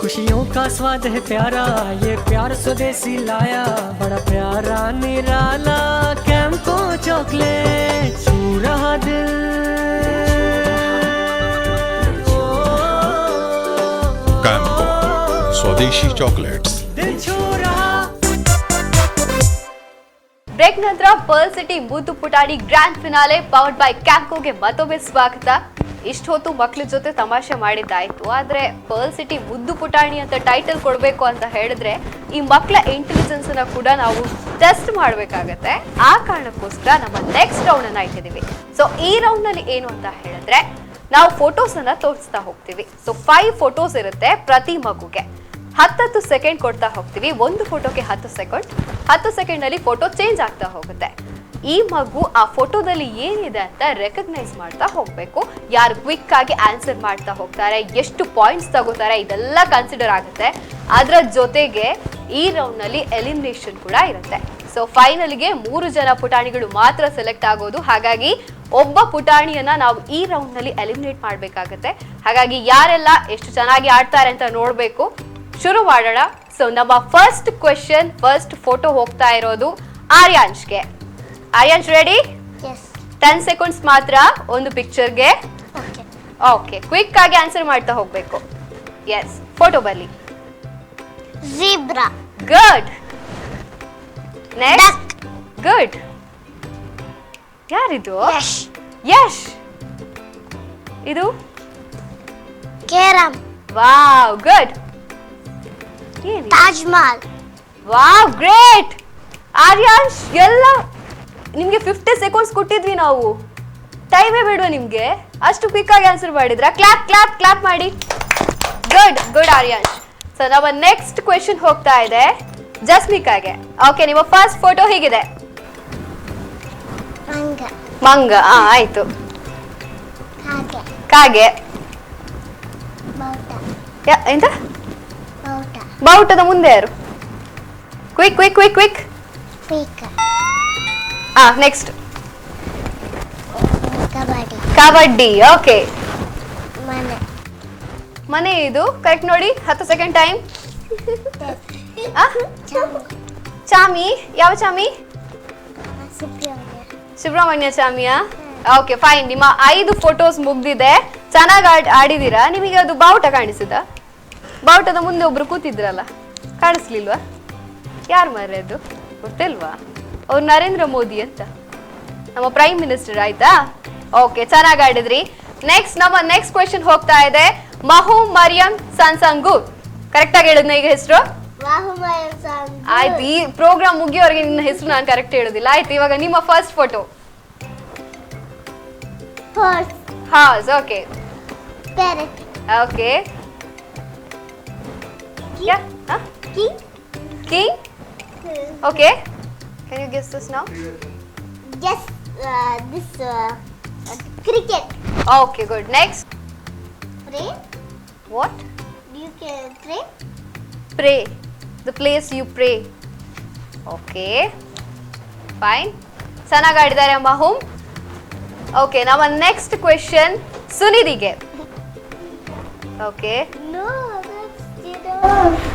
खुशियों का स्वाद है प्यारा, ये प्यार स्वदेशी लाया, बड़ा प्यारा निराला कैम्पको चॉकलेट, छू रहा दिल कैम्पको स्वदेशी चॉकलेट्स, दिल छू रहा. ಬ್ರೇಕ್ ನಂತರ ಪರ್ಲ್ ಸಿಟಿ ಮುದ್ದು ಪುಟಾಣಿ ಗ್ರ್ಯಾಂಡ್ ಫಿನಾಲೆ ಪವರ್ಡ್ ಬೈ ಕ್ಯಾಂಪ್ಕೋಗೆ ಮತ್ತೊಮ್ಮೆ ಸ್ವಾಗತ. ಇಷ್ಟು ಹೊತ್ತು ಮಕ್ಳ ಜೊತೆ ತಮಾಷೆ ಮಾಡಿದ್ದಾಯ್ತು, ಆದ್ರೆ ಪರ್ಲ್ ಸಿಟಿ ಮುದ್ದು ಪುಟಾಣಿ ಅಂತ ಟೈಟಲ್ ಕೊಡ್ಬೇಕು ಅಂತ ಹೇಳಿದ್ರೆ ಈ ಮಕ್ಕಳ ಇಂಟೆಲಿಜೆನ್ಸ್ ಅನ್ನ ಕೂಡ ನಾವು ಟೆಸ್ಟ್ ಮಾಡ್ಬೇಕಾಗತ್ತೆ. ಆ ಕಾರಣಕ್ಕೋಸ್ಕರ ನಮ್ಮ ನೆಕ್ಸ್ಟ್ ರೌಂಡ್ ಅನ್ನ ಇಟ್ಟಿದೀವಿ. ಸೊ ಈ ರೌಂಡ್ ನಲ್ಲಿ ಏನು ಅಂತ ಹೇಳಿದ್ರೆ ನಾವು ಫೋಟೋಸ್ ಅನ್ನ ತೋರಿಸ್ತಾ ಹೋಗ್ತೀವಿ. ಸೊ 5 ಫೋಟೋಸ್ ಇರುತ್ತೆ ಪ್ರತಿ ಮಗುಗೆ. 10 ಸೆಕೆಂಡ್ ಕೊಡ್ತಾ ಹೋಗ್ತೀವಿ. ಒಂದು ಫೋಟೋಗೆ 10 ಸೆಕೆಂಡ್. 10 ಸೆಕೆಂಡ್ ನಲ್ಲಿ ಫೋಟೋ ಚೇಂಜ್ ಆಗ್ತಾ ಹೋಗುತ್ತೆ. ಈ ಮಗು ಆ ಫೋಟೋದಲ್ಲಿ ಏನಿದೆ ಅಂತ ರೆಕಗ್ನೈಸ್ ಮಾಡ್ತಾ ಹೋಗ್ಬೇಕು. ಯಾರು ಕ್ವಿಕ್ ಆಗಿ ಆನ್ಸರ್ ಮಾಡ್ತಾ ಹೋಗ್ತಾರೆ, ಎಷ್ಟು ಪಾಯಿಂಟ್ಸ್ ತಗೋತಾರೆ, ಇದೆಲ್ಲ ಕನ್ಸಿಡರ್ ಆಗುತ್ತೆ. ಅದರ ಜೊತೆಗೆ ಈ ರೌಂಡ್ ನಲ್ಲಿ ಎಲಿಮಿನೇಷನ್ ಕೂಡ ಇರುತ್ತೆ. ಸೊ ಫೈನಲ್ಗೆ 3 ಜನ ಪುಟಾಣಿಗಳು ಮಾತ್ರ ಸೆಲೆಕ್ಟ್ ಆಗೋದು. ಹಾಗಾಗಿ ಒಬ್ಬ ಪುಟಾಣಿಯನ್ನ ನಾವು ಈ ರೌಂಡ್ ನಲ್ಲಿ ಎಲಿಮಿನೇಟ್ ಮಾಡ್ಬೇಕಾಗತ್ತೆ. ಹಾಗಾಗಿ ಯಾರೆಲ್ಲ ಎಷ್ಟು ಚೆನ್ನಾಗಿ ಆಡ್ತಾರೆ ಅಂತ ನೋಡ್ಬೇಕು. ಶುರು ಮಾಡೋಣ. ಸೊ ನಮ್ಮ ಫಸ್ಟ್ ಕ್ವೆಶನ್, ಫಸ್ಟ್ ಫೋಟೋ ಹೋಗ್ತಾ ಇರೋದು ಆರ್ಯಾಂಶ್ಗೆ. ಆರ್ಯಾಂಶ್ ರೆಡಿ? Yes. 10 ಸೆಕೆಂಡ್ಸ್ ಮಾತ್ರ ಒಂದು ಪಿಕ್ಚರ್ಗೆ. Okay. ಓಕೆ, ಕ್ವಿಕ್ ಆಗಿ ಆನ್ಸರ್ ಮಾಡ್ತಾ ಹೋಗ್ಬೇಕು. ಎಸ್, ಫೋಟೋ ಬರ್ಲಿ. Zebra. ಗುಡ್. ನೆಕ್ಸ್ಟ್. ಗುಡ್. ಯಾರಿದು? Yes. ಯಶ್. ಇದು? Karam. Wow, good. ಏನು? Taj Mahal. Wow, great. Aaryansh, ಎಲ್ಲ ನಿಮ್ಗೆ 50 ಸೆಕೆಂಡ್ಸ್ ಕೊಟ್ಟಿದ್ವಿ ನಾವು. ಟೈಮೇ ಬೇಡವಾ ನಿಮ್ಗೆ? ಅಷ್ಟು ಕ್ವಿಕ್ ಆಗಿ ಆನ್ಸರ್ ಮಾಡಿದ್ರ? ಕ್ಲಾಪ್ ಕ್ಲಾಪ್ ಕ್ಲಾಪ್ ಮಾಡಿ. Good good Aaryansh. ಸೊ ನಮ್ಮ ನೆಕ್ಸ್ಟ್ ಕ್ವೆಶನ್ ಹೋಗ್ತಾ ಇದೆ ಜಸ್ಮಿಕಾಗೆ. ಓಕೆ, ನಿಮ್ಮ ಫಸ್ಟ್ ಫೋಟೋ ಹೀಗಿದೆ. Manga. ಮಂಗ. ಆಯ್ತು. Kage. ಕಾಗೆ. Bauta. ಎಂತ? Bauta. ಬಾವುಟದ ಮುಂದೆ ಯಾರು? Quick quick quick quick. Pika. Next. Kabaddi. Kabaddi. Okay, Mane. ಮನೆ ಇದು ಕರೆಕ್ಟ್ ನೋಡಿ. 10 ಸೆಕೆಂಡ್ ಟೈಮ್. Chami. ಚಾಮಿ. ಯಾವ ಚಾಮಿ? Superior. ಸುಬ್ರಹ್ಮಣ್ಯ ಚಾಮಿಯಾ? Okay, fine. ನಿಮ್ಮ 5 ಫೋಟೋಸ್ ಮುಗ್ದಿದೆ. ಚೆನ್ನಾಗಿ ಆಡಿದೀರಾ. ನಿಮಗೆ ಅದು ಬಾವುಟ ಕಾಣಿಸಿದ? ಬಾವುಟದ ಮುಂದೆ ಒಬ್ರು ಕೂತಿದ್ರಲ್ಲ, ಕಾಣಿಸ್ಲಿಲ್ವಾ? ಯಾರು ಮಾರ್ರೆ ಅದು? ಗೊತ್ತಿಲ್ವಾ? ಅವ್ರು ನರೇಂದ್ರ ಮೋದಿ ಅಂತ, ನಮ್ಮ ಪ್ರೈಮ್ ಮಿನಿಸ್ಟರ್. ಆಯ್ತಾ? ಓಕೆ, ಚೆನ್ನಾಗಿ ಆಡಿದ್ರಿ. ನೆಕ್ಸ್ಟ್ ನಮ್ಮ ನೆಕ್ಸ್ಟ್ ಕ್ವೆಶನ್ ಹೋಗ್ತಾ ಇದೆ ಮಹು ಮರಿಯಂ ಸನ್ಸಂಗೂರ್. ಕರೆಕ್ಟ್ ಆಗಿ ಹೇಳಿದ್ನ ಈಗ ಹೆಸರು? ಆಯ್ತು, ಈ ಪ್ರೋಗ್ರಾಮ್ ಮುಗಿಯೋವರೆಗೆ ನಿನ್ನ ಹೆಸರು ನಾನು ಕರೆಕ್ಟ್ ಹೇಳೋದಿಲ್ಲ. ಆಯ್ತು, ಇವಾಗ ನಿಮ್ಮ first photo. Horse. Horse. Okay Parrot. Okay. King. King. Okay, can you guess this now? Yes. This cricket. Okay, good. Next. Pray. What? You can pray. Pray. The place you pray. Okay, fine. ಚೆನ್ನಾಗಿ ಆಡಿದ್ದಾರೆ ಮಹುಮ್. Okay, ನಮ್ಮ next question ಸುನಿಧಿಗೆ. Okay No, that's giraffe.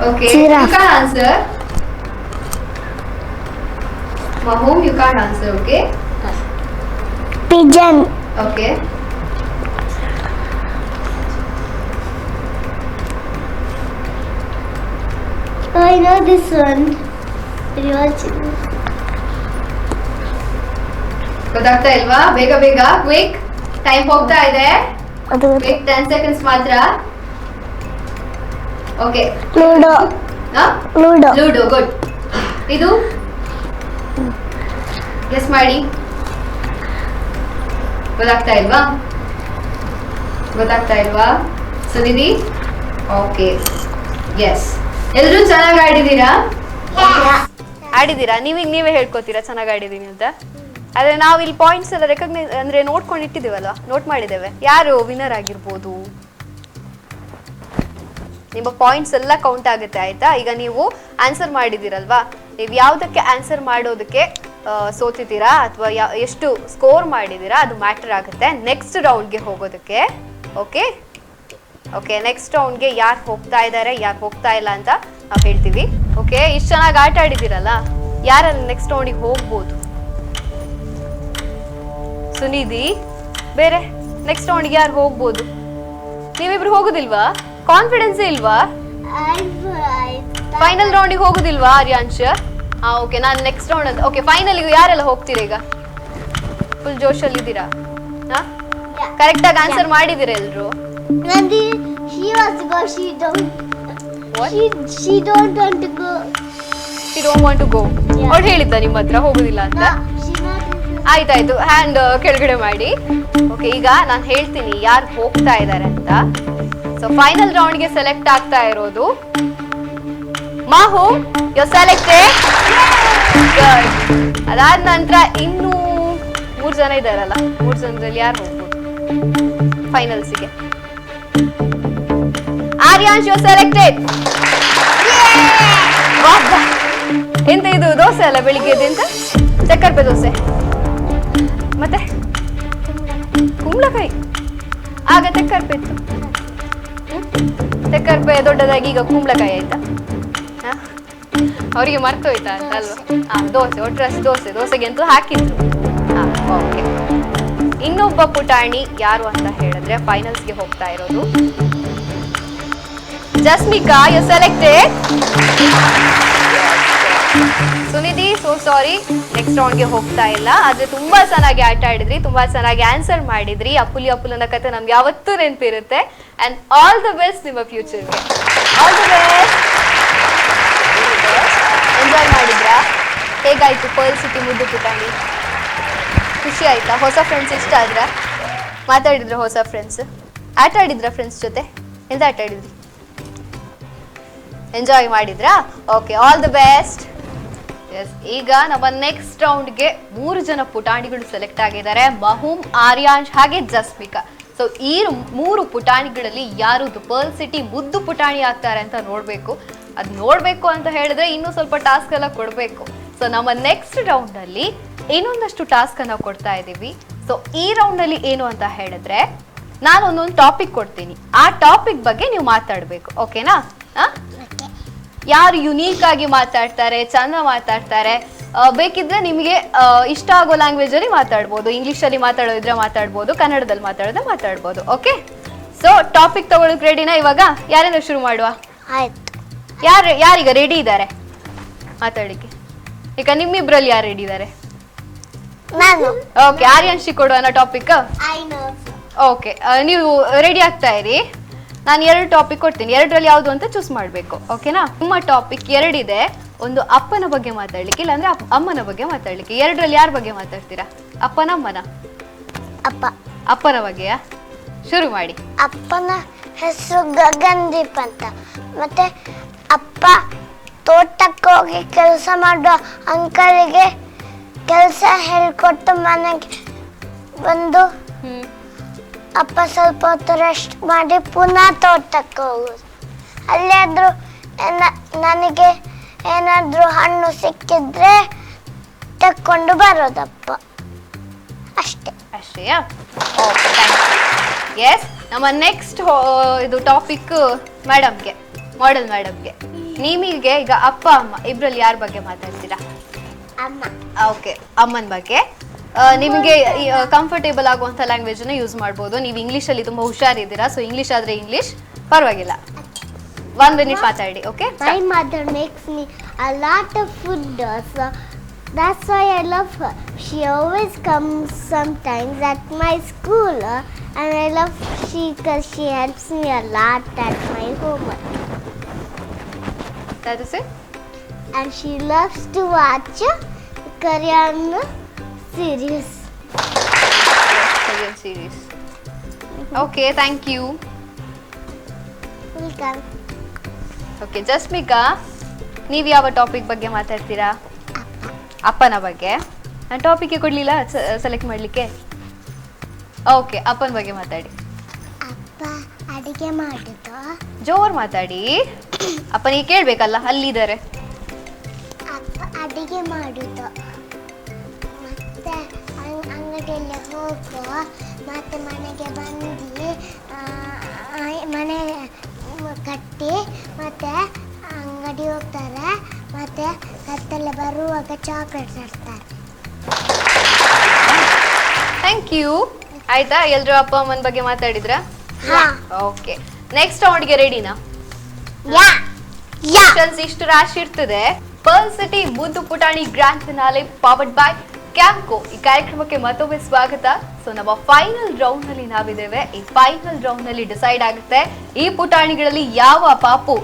Okay, Giraffe. you can't answer. Mahum, you can't answer. Okay. Pigeon. Okay. Oh, I know this one. Are you watching? ಗೊತ್ತಾಗ್ತಾ ಇಲ್ವಾ? ಬೇಗ ಬೇಗ quick, time ಹೋಗ್ತಾ ಇದೆ. ಕ್ವಿಕ್ 10 seconds ಮಾತ್ರ. Okay, Ludo. Ludo. Ludo, good. ಇದು guess ಮಾಡಿ. ಗೊತ್ತಾಗ್ತಾ ಇಲ್ವಾ? ಸುನಿಧಿ? Okay, yes. ಎಲ್ಲರೂ ಚೆನ್ನಾಗಿ ಆಡಿದ್ದೀರಾ? ನೀವೇ ಹೇಳ್ಕೊತೀರಾ ಚೆನ್ನಾಗಿ ಆಡಿದೀನಿ ಅಂತ? ಆದ್ರೆ ನಾವು ಇಲ್ಲಿ ಪಾಯಿಂಟ್ಸ್ ಎಲ್ಲ ರೆಕಗ್ನೈಸ್ ಅಂದ್ರೆ ನೋಡ್ಕೊಂಡು ಇಟ್ಟಿದ್ದೀವಲ್ವಾ, ನೋಟ್ ಮಾಡಿದ್ದೇವೆ. ಯಾರು ವಿನ್ನರ್ ಆಗಿರ್ಬೋದು? ನಿಮ್ಮ ಪಾಯಿಂಟ್ಸ್ ಎಲ್ಲ ಕೌಂಟ್ ಆಗುತ್ತೆ, ಆಯ್ತಾ? ಈಗ ನೀವು ಆನ್ಸರ್ ಮಾಡಿದಿರಲ್ವಾ, ನೀವು ಯಾವ್ದಕ್ಕೆ ಆನ್ಸರ್ ಮಾಡೋದಕ್ಕೆ ಸೋತಿದ್ದೀರಾ ಅಥವಾ ಎಷ್ಟು ಸ್ಕೋರ್ ಮಾಡಿದ್ದೀರಾ ಅದು ಮ್ಯಾಟರ್ ಆಗುತ್ತೆ ನೆಕ್ಸ್ಟ್ ರೌಂಡ್ಗೆ ಹೋಗೋದಕ್ಕೆ. ಓಕೆ, ನೆಕ್ಸ್ಟ್ ರೌಂಡ್ಗೆ ಯಾರು ಹೋಗ್ತಾ ಇದ್ದಾರೆ, ಯಾರು ಹೋಗ್ತಾ ಇಲ್ಲ ಅಂತ ನಾವು ಹೇಳ್ತೀವಿ. ಓಕೆ, ಇಷ್ಟು ಚೆನ್ನಾಗಿ ಆಟ ಆಡಿದ್ದೀರಲ್ಲ, ಯಾರಲ್ಲಿ ನೆಕ್ಸ್ಟ್ ರೌಂಡಿಗೆ ಹೋಗ್ಬೋದು? ಸುನಿಧಿ, ಬೇರೆ ನೆಕ್ಸ್ಟ್ ರೌಂಡ್ಗೆ ಯಾರು ಹೋಗ್ಬೋದು? ನೀವಿಬ್ರು ಹೋಗುದಿಲ್ವಾ? ಕಾನ್ಫಿಡೆನ್ಸ್ ಇಲ್ವಾ? ಫೈನಲ್ ರೌಂಡಿಗೆ ಹೋಗುದಿಲ್ವಾ ಆರ್ಯಾಂಶ್? ಓಕೆ, ನಾನು ನೆಕ್ಸ್ಟ್ ರೌಂಡ್ ಅಂತ. ಓಕೆ, ಫೈನಲ್ಗೆ ಯಾರೆಲ್ಲ ಹೋಗ್ತೀರಾ ಈಗ? ಫುಲ್ ಜೋಶಲ್ಲಿ ಇದ್ದೀರಾ? ಕರೆಕ್ಟ್ ಆಗಿ ಆನ್ಸರ್ ಮಾಡಿದಿರ ಎಲ್ರು? Nandi, she wants to go. She don't. What? She don't want to go. She don't want to go. Yeah. ಅವ್ರು ಹೇಳಿದ್ದ ನಿಮ್ಮ ಹತ್ರ ಹೋಗುದಿಲ್ಲ ಅಂತ? No, she not. ಆಯ್ತಾಯ್ತು, ಹ್ಯಾಂಡ್ ಕೆಳಗಡೆ ಮಾಡಿ. ಓಕೆ, ಈಗ ನಾನು ಹೇಳ್ತೀನಿ ಯಾರು ಹೋಗ್ತಾ ಇದ್ದಾರೆ ಅಂತ. ಸೊ ಫೈನಲ್ ರೌಂಡ್ಗೆ ಸೆಲೆಕ್ಟ್ ಆಗ್ತಾ ಇರೋದು ಮಾಹು, ಯು ಸೆಲೆಕ್ಟೆಡ್. ಅದಾದ ನಂತರ ಇನ್ನೂ 3 ಜನ ಇದ್ದಾರಲ್ಲ, 3 ಜನದಲ್ಲಿ ಯಾರು ಹೋಗ್ಬೋದು ಫೈನಲ್ಸಿಗೆ? ಆರ್ಯಾಂಶ್, ಯು ಸೆಲೆಕ್ಟೆಡ್. ಎಂತ ಇದು ದೋಸೆ ಅಲ್ಲ ಬೆಳಿಗ್ಗೆ ಅಂತ? ಚಕ್ಕರ್ಪೆ ದೋಸೆ ಮತ್ತೆ ಕುಂಬಳಕಾಯಿ. ಆಗ ಚಕ್ಕರ್ಪೆ ಇತ್ತು, ಚಕ್ಕರ್ಪೆ ದೊಡ್ಡದಾಗಿ ಈಗ ಕುಂಬಳಕಾಯಿ ಆಯ್ತಾ? ಅವರಿಗೆ ಮರ್ತೋಯ್ತಾ ಅಂತ ಅಲ್ವಾ? ದೋಸೆ, ಒಟ್ರಾಸಿ ದೋಸೆಗೆ ಅಂತೂ ಹಾಕಿದ್ರು. ಓಕೆ, ಇನ್ನೊಬ್ಬ ಪುಟಾಣಿ ಯಾರು ಅಂತ ಹೇಳಿದ್ರೆ ಫೈನಲ್ಸ್ಗೆ ಹೋಗ್ತಾ ಇರೋದು Jasmika, you selected. Sunidhi, so sorry, next ರೌಂಡ್ಗೆ ಹೋಗ್ತಾ ಇಲ್ಲ. ಆದ್ರೆ ತುಂಬಾ ಚೆನ್ನಾಗಿ ಆಟ ಆಡಿದ್ರಿ, ತುಂಬಾ ಚೆನ್ನಾಗಿ ಆನ್ಸರ್ ಮಾಡಿದ್ರಿ. ಅಪ್ಪುಲಿನ ಕತೆ ನಮ್ಗೆ ಯಾವತ್ತೂ ನೆನಪಿರುತ್ತೆ. ಅಂಡ್ ಆಲ್ ದ ಬೆಸ್ಟ್ ನಿಮ್ಮ ಫ್ಯೂಚರ್ಗೆ. All the best. ಎಂಜಾಯ್ ಮಾಡಿದ್ರಾ? ಹೇಗಾಯ್ತು ಪರ್ಲ್ ಸಿಟಿ ಮುದ್ದು ಪುಟಾಣಿ? ಖುಷಿ ಆಯ್ತಾ? ಹೊಸ ಫ್ರೆಂಡ್ಸ್ ಇಷ್ಟ ಆದ್ರ? ಮಾತಾಡಿದ್ರ ಹೊಸ ಫ್ರೆಂಡ್ಸ್? ಆಟ ಆಡಿದ್ರ ಫ್ರೆಂಡ್ಸ್ ಜೊತೆ? ಎಂತ ಆಟ ಆಡಿದ್ರಿ? ಎಂಜಾಯ್ ಮಾಡಿದ್ರಾ? Okay, all the best. Yes, ಈಗ ನಮ್ಮ ನೆಕ್ಸ್ಟ್ ರೌಂಡ್ಗೆ 3 ಜನ ಪುಟಾಣಿಗಳು ಸೆಲೆಕ್ಟ್ ಆಗಿದ್ದಾರೆ, ಮಹುಮ್, ಆರ್ಯಾಂಶ್ ಹಾಗೆ ಜಸ್ಮಿಕಾ. ಸೊ ಈ 3 ಪುಟಾಣಿಗಳಲ್ಲಿ ಯಾರು ಪರ್ಲ್ ಸಿಟಿ ಮುದ್ದು ಪುಟಾಣಿ ಆಗ್ತಾರೆ ಅಂತ ನೋಡ್ಬೇಕು. ಅದು ನೋಡ್ಬೇಕು ಅಂತ ಹೇಳಿದ್ರೆ ಇನ್ನೂ ಸ್ವಲ್ಪ ಟಾಸ್ಕ್ ಎಲ್ಲ ಕೊಡ್ಬೇಕು. ಸೊ ನಮ್ಮ ನೆಕ್ಸ್ಟ್ ರೌಂಡ್ ಅಲ್ಲಿ ಇನ್ನೊಂದಷ್ಟು ಟಾಸ್ಕ್ ಅನ್ನ ಕೊಡ್ತಾ ಇದ್ದೀವಿ. ಸೊ ಈ ರೌಂಡ್ ಅಲ್ಲಿ ಏನು ಅಂತ ಹೇಳಿದ್ರೆ ನಾನು ಒಂದೊಂದು ಟಾಪಿಕ್ ಕೊಡ್ತೀನಿ, ಆ ಟಾಪಿಕ್ ಬಗ್ಗೆ ನೀವು ಮಾತಾಡ್ಬೇಕು. ಓಕೆನಾ? ಯಾರು ಯುನೀಕ್ ಆಗಿ ಮಾತಾಡ್ತಾರೆ, ಚಂದ ಮಾತಾಡ್ತಾರೆ, ಬೇಕಿದ್ರೆ ನಿಮಗೆ ಇಷ್ಟ ಆಗೋ ಲ್ಯಾಂಗ್ವೇಜ್ ಅಲ್ಲಿ ಮಾತಾಡ್ಬೋದು. ಇಂಗ್ಲಿಷ್ ಅಲ್ಲಿ ಮಾತಾಡೋದಿದ್ರೆ ಮಾತಾಡ್ಬೋದು, ಕನ್ನಡದಲ್ಲಿ ಮಾತಾಡೋದ್ರೆ ಮಾತಾಡ್ಬೋದು. ಓಕೆ, ಸೊ ಟಾಪಿಕ್ ತಗೊಳ್ಳೋಕೆ ರೆಡಿನಾ? ಇವಾಗ ಯಾರಿಂದ ಶುರು ಮಾಡುವ? ಆಯ್ತು. ಯಾರೀಗ ರೆಡಿ ಇದ್ದಾರೆ ಮಾತಾಡ್ಲಿಕ್ಕೆ? ಈಗ ನಿಮ್ಮಿಬ್ರಲ್ಲಿ ಯಾರು ರೆಡಿ ಇದ್ದಾರೆ? ನಾನು. ಓಕೆ, ಆರ್ಯನ್ಶಿ ಕೊಡುವ ಟಾಪಿಕ್. ಓಕೆ, ನೀವು ರೆಡಿ ಆಗ್ತಾ ಇರಿ. ನಾನು 2 ಟಾಪಿಕ್ ಕೊಡ್ತೀನಿ, 2ರಲ್ಲಿ ಯಾವುದು ಅಂತ ಚೂಸ್ ಮಾಡಬೇಕು. ಓಕೆನಾ? ನಿಮ್ಮ ಟಾಪಿಕ್ 2 ಇದೆ. ಒಂದು ಅಪ್ಪನ ಬಗ್ಗೆ ಮಾತಾಡ್ಲಿಕ್ಕೆ, ಇಲ್ಲಾಂದ್ರೆ ಅಮ್ಮನ ಬಗ್ಗೆ ಮಾತಾಡ್ಲಿಕ್ಕೆ. 2ರಲ್ಲಿ ಯಾರ ಬಗ್ಗೆ ಮಾತಾಡ್ತೀರಾ? ಅಪ್ಪನ ಅಮ್ಮನ? ಅಪ್ಪನ ಬಗ್ಗೆಯಾ? ಶುರು ಮಾಡಿ. ಅಪ್ಪನ ಹೆಸರು ಗಗನ್ದೀಪ್ ಅಂತ. ಮತ್ತೆ ಅಪ್ಪ ತೋಟಕ್ಕೆ ಹೋಗಿ ಕೆಲಸ ಮಾಡೋ ಅಂಕಲಿಗೆ ಕೆಲಸ ಹೇಳ್ಕೊಟ್ಟು ಮನೆಗೆ ಬಂದು ಅಪ್ಪ ಸ್ವಲ್ಪ ಹೊತ್ತು ರೆಸ್ಟ್ ಮಾಡಿ ಪುನಃ ತೋಟಕ್ಕೆ ಹೋಗೋದು. ಅಲ್ಲಾದ್ರೂ ನನಗೆ ಏನಾದರೂ ಹಣ್ಣು ಸಿಕ್ಕಿದ್ರೆ ತಕ್ಕೊಂಡು ಬರೋದಪ್ಪ. ಅಷ್ಟೇಯಾ? Okay, thank you. ಎಸ್, ನಮ್ಮ ನೆಕ್ಸ್ಟ್ ಇದು ಟಾಪಿಕ್ ಮೇಡಮ್ಗೆ, ಮಾಡೆಲ್ ಮೇಡಮ್ಗೆ. ನಿಮಗೆ ಈಗ ಅಪ್ಪ ಅಮ್ಮ ಇಬ್ಬರಲ್ಲಿ ಯಾರ ಬಗ್ಗೆ ಮಾತಾಡ್ತೀರಾ? ಅಮ್ಮ. ಓಕೆ, ಅಮ್ಮನ ಬಗ್ಗೆ. ನಿಮಗೆ ಕಂಫರ್ಟೇಬಲ್ ಆಗುವಂಥ ಲ್ಯಾಂಗ್ವೇಜನ್ನು ಯೂಸ್ ಮಾಡ್ಬೋದು. ನೀವು ಇಂಗ್ಲೀಷಲ್ಲಿ ತುಂಬ ಹುಷಾರಿದ್ದೀರಾ, ಸೊ ಇಂಗ್ಲೀಷ್ ಆದರೆ ಇಂಗ್ಲೀಷ್ ಪರವಾಗಿಲ್ಲ. 1 minute ಮಾತಾಡಿ. Okay, My mother makes me a lot of food, so that's why I love her. She always comes sometimes at my school, and I love because she helps me a lot at my homework. that is it. And she loves to watch Korean series. Korean series. Okay, thank you. Welcome. Okay, Jasmika, ನೀವು ಯಾವ topic ಬಗ್ಗೆ ಮಾತಾಡ್ತೀರಾ? ಅಪ್ಪನ ಬಗ್ಗೆ. ನಾನು ಟಾಪಿಕ್ಗೆ ಕೊಡಲಿಲ್ಲ select ಮಾಡಲಿಕ್ಕೆ. Okay, ಅಪ್ಪನ ಬಗ್ಗೆ ಮಾತಾಡಿ. ಅಪ್ಪ ಅಡಿಗೆ ಮಾಡಿದ್ದು. ಜೋರು ಮಾತಾಡಿ, ಅಪ್ಪನಿಗೆ ಕೇಳಬೇಕಲ್ಲ, ಅಲ್ಲಿದ್ದಾರೆ. ಅಪ್ಪ ಅಡಿಗೆ ಮಾಡಿದ್ದು, ಮತ್ತೆ ಅಂಗಡಿಯಲ್ಲಿ ಹೋಗು, ಮತ್ತೆ ಮನೆಗೆ ಬಂದು ಮನೆ ಕಟ್ಟಿ ಮತ್ತೆ ಅಂಗಡಿ ಹೋಗ್ತಾರೆ, ಮತ್ತೆ ಕತ್ತಲೆ ಬರುವಾಗ ಚಾಕ್ಲೇಟ್ ತರ್ತಾರೆ. Thank you. ಆಯ್ತಾ, ಎಲ್ರು ಅಪ್ಪ ಅಮ್ಮನ ಬಗ್ಗೆ ಮಾತಾಡಿದ್ರ? ಓಕೆ, ನೆಕ್ಸ್ಟ್ ರೌಂಡ್ಗೆ ರೆಡಿನಾ? ಕ್ವಶನ್ಸ್ ಇಷ್ಟು ರಾಶಿ ಇರ್ತದೆ. ಪರ್ಲ್ ಸಿಟಿ ಮುದ್ದು ಪುಟಾಣಿ grand finale powered by Campco. ಈ ಕಾರ್ಯಕ್ರಮಕ್ಕೆ ಮತ್ತೊಮ್ಮೆ ಸ್ವಾಗತ. ಸೊ ನಮ್ಮ ಫೈನಲ್ ರೌಂಡ್ ನಲ್ಲಿ ನಾವಿದ್ದೇವೆ. ಈ ಫೈನಲ್ ರೌಂಡ್ ನಲ್ಲಿ ಡಿಸೈಡ್ ಆಗುತ್ತೆ ಈ ಪುಟಾಣಿಗಳಲ್ಲಿ ಯಾವ ಪಾಪು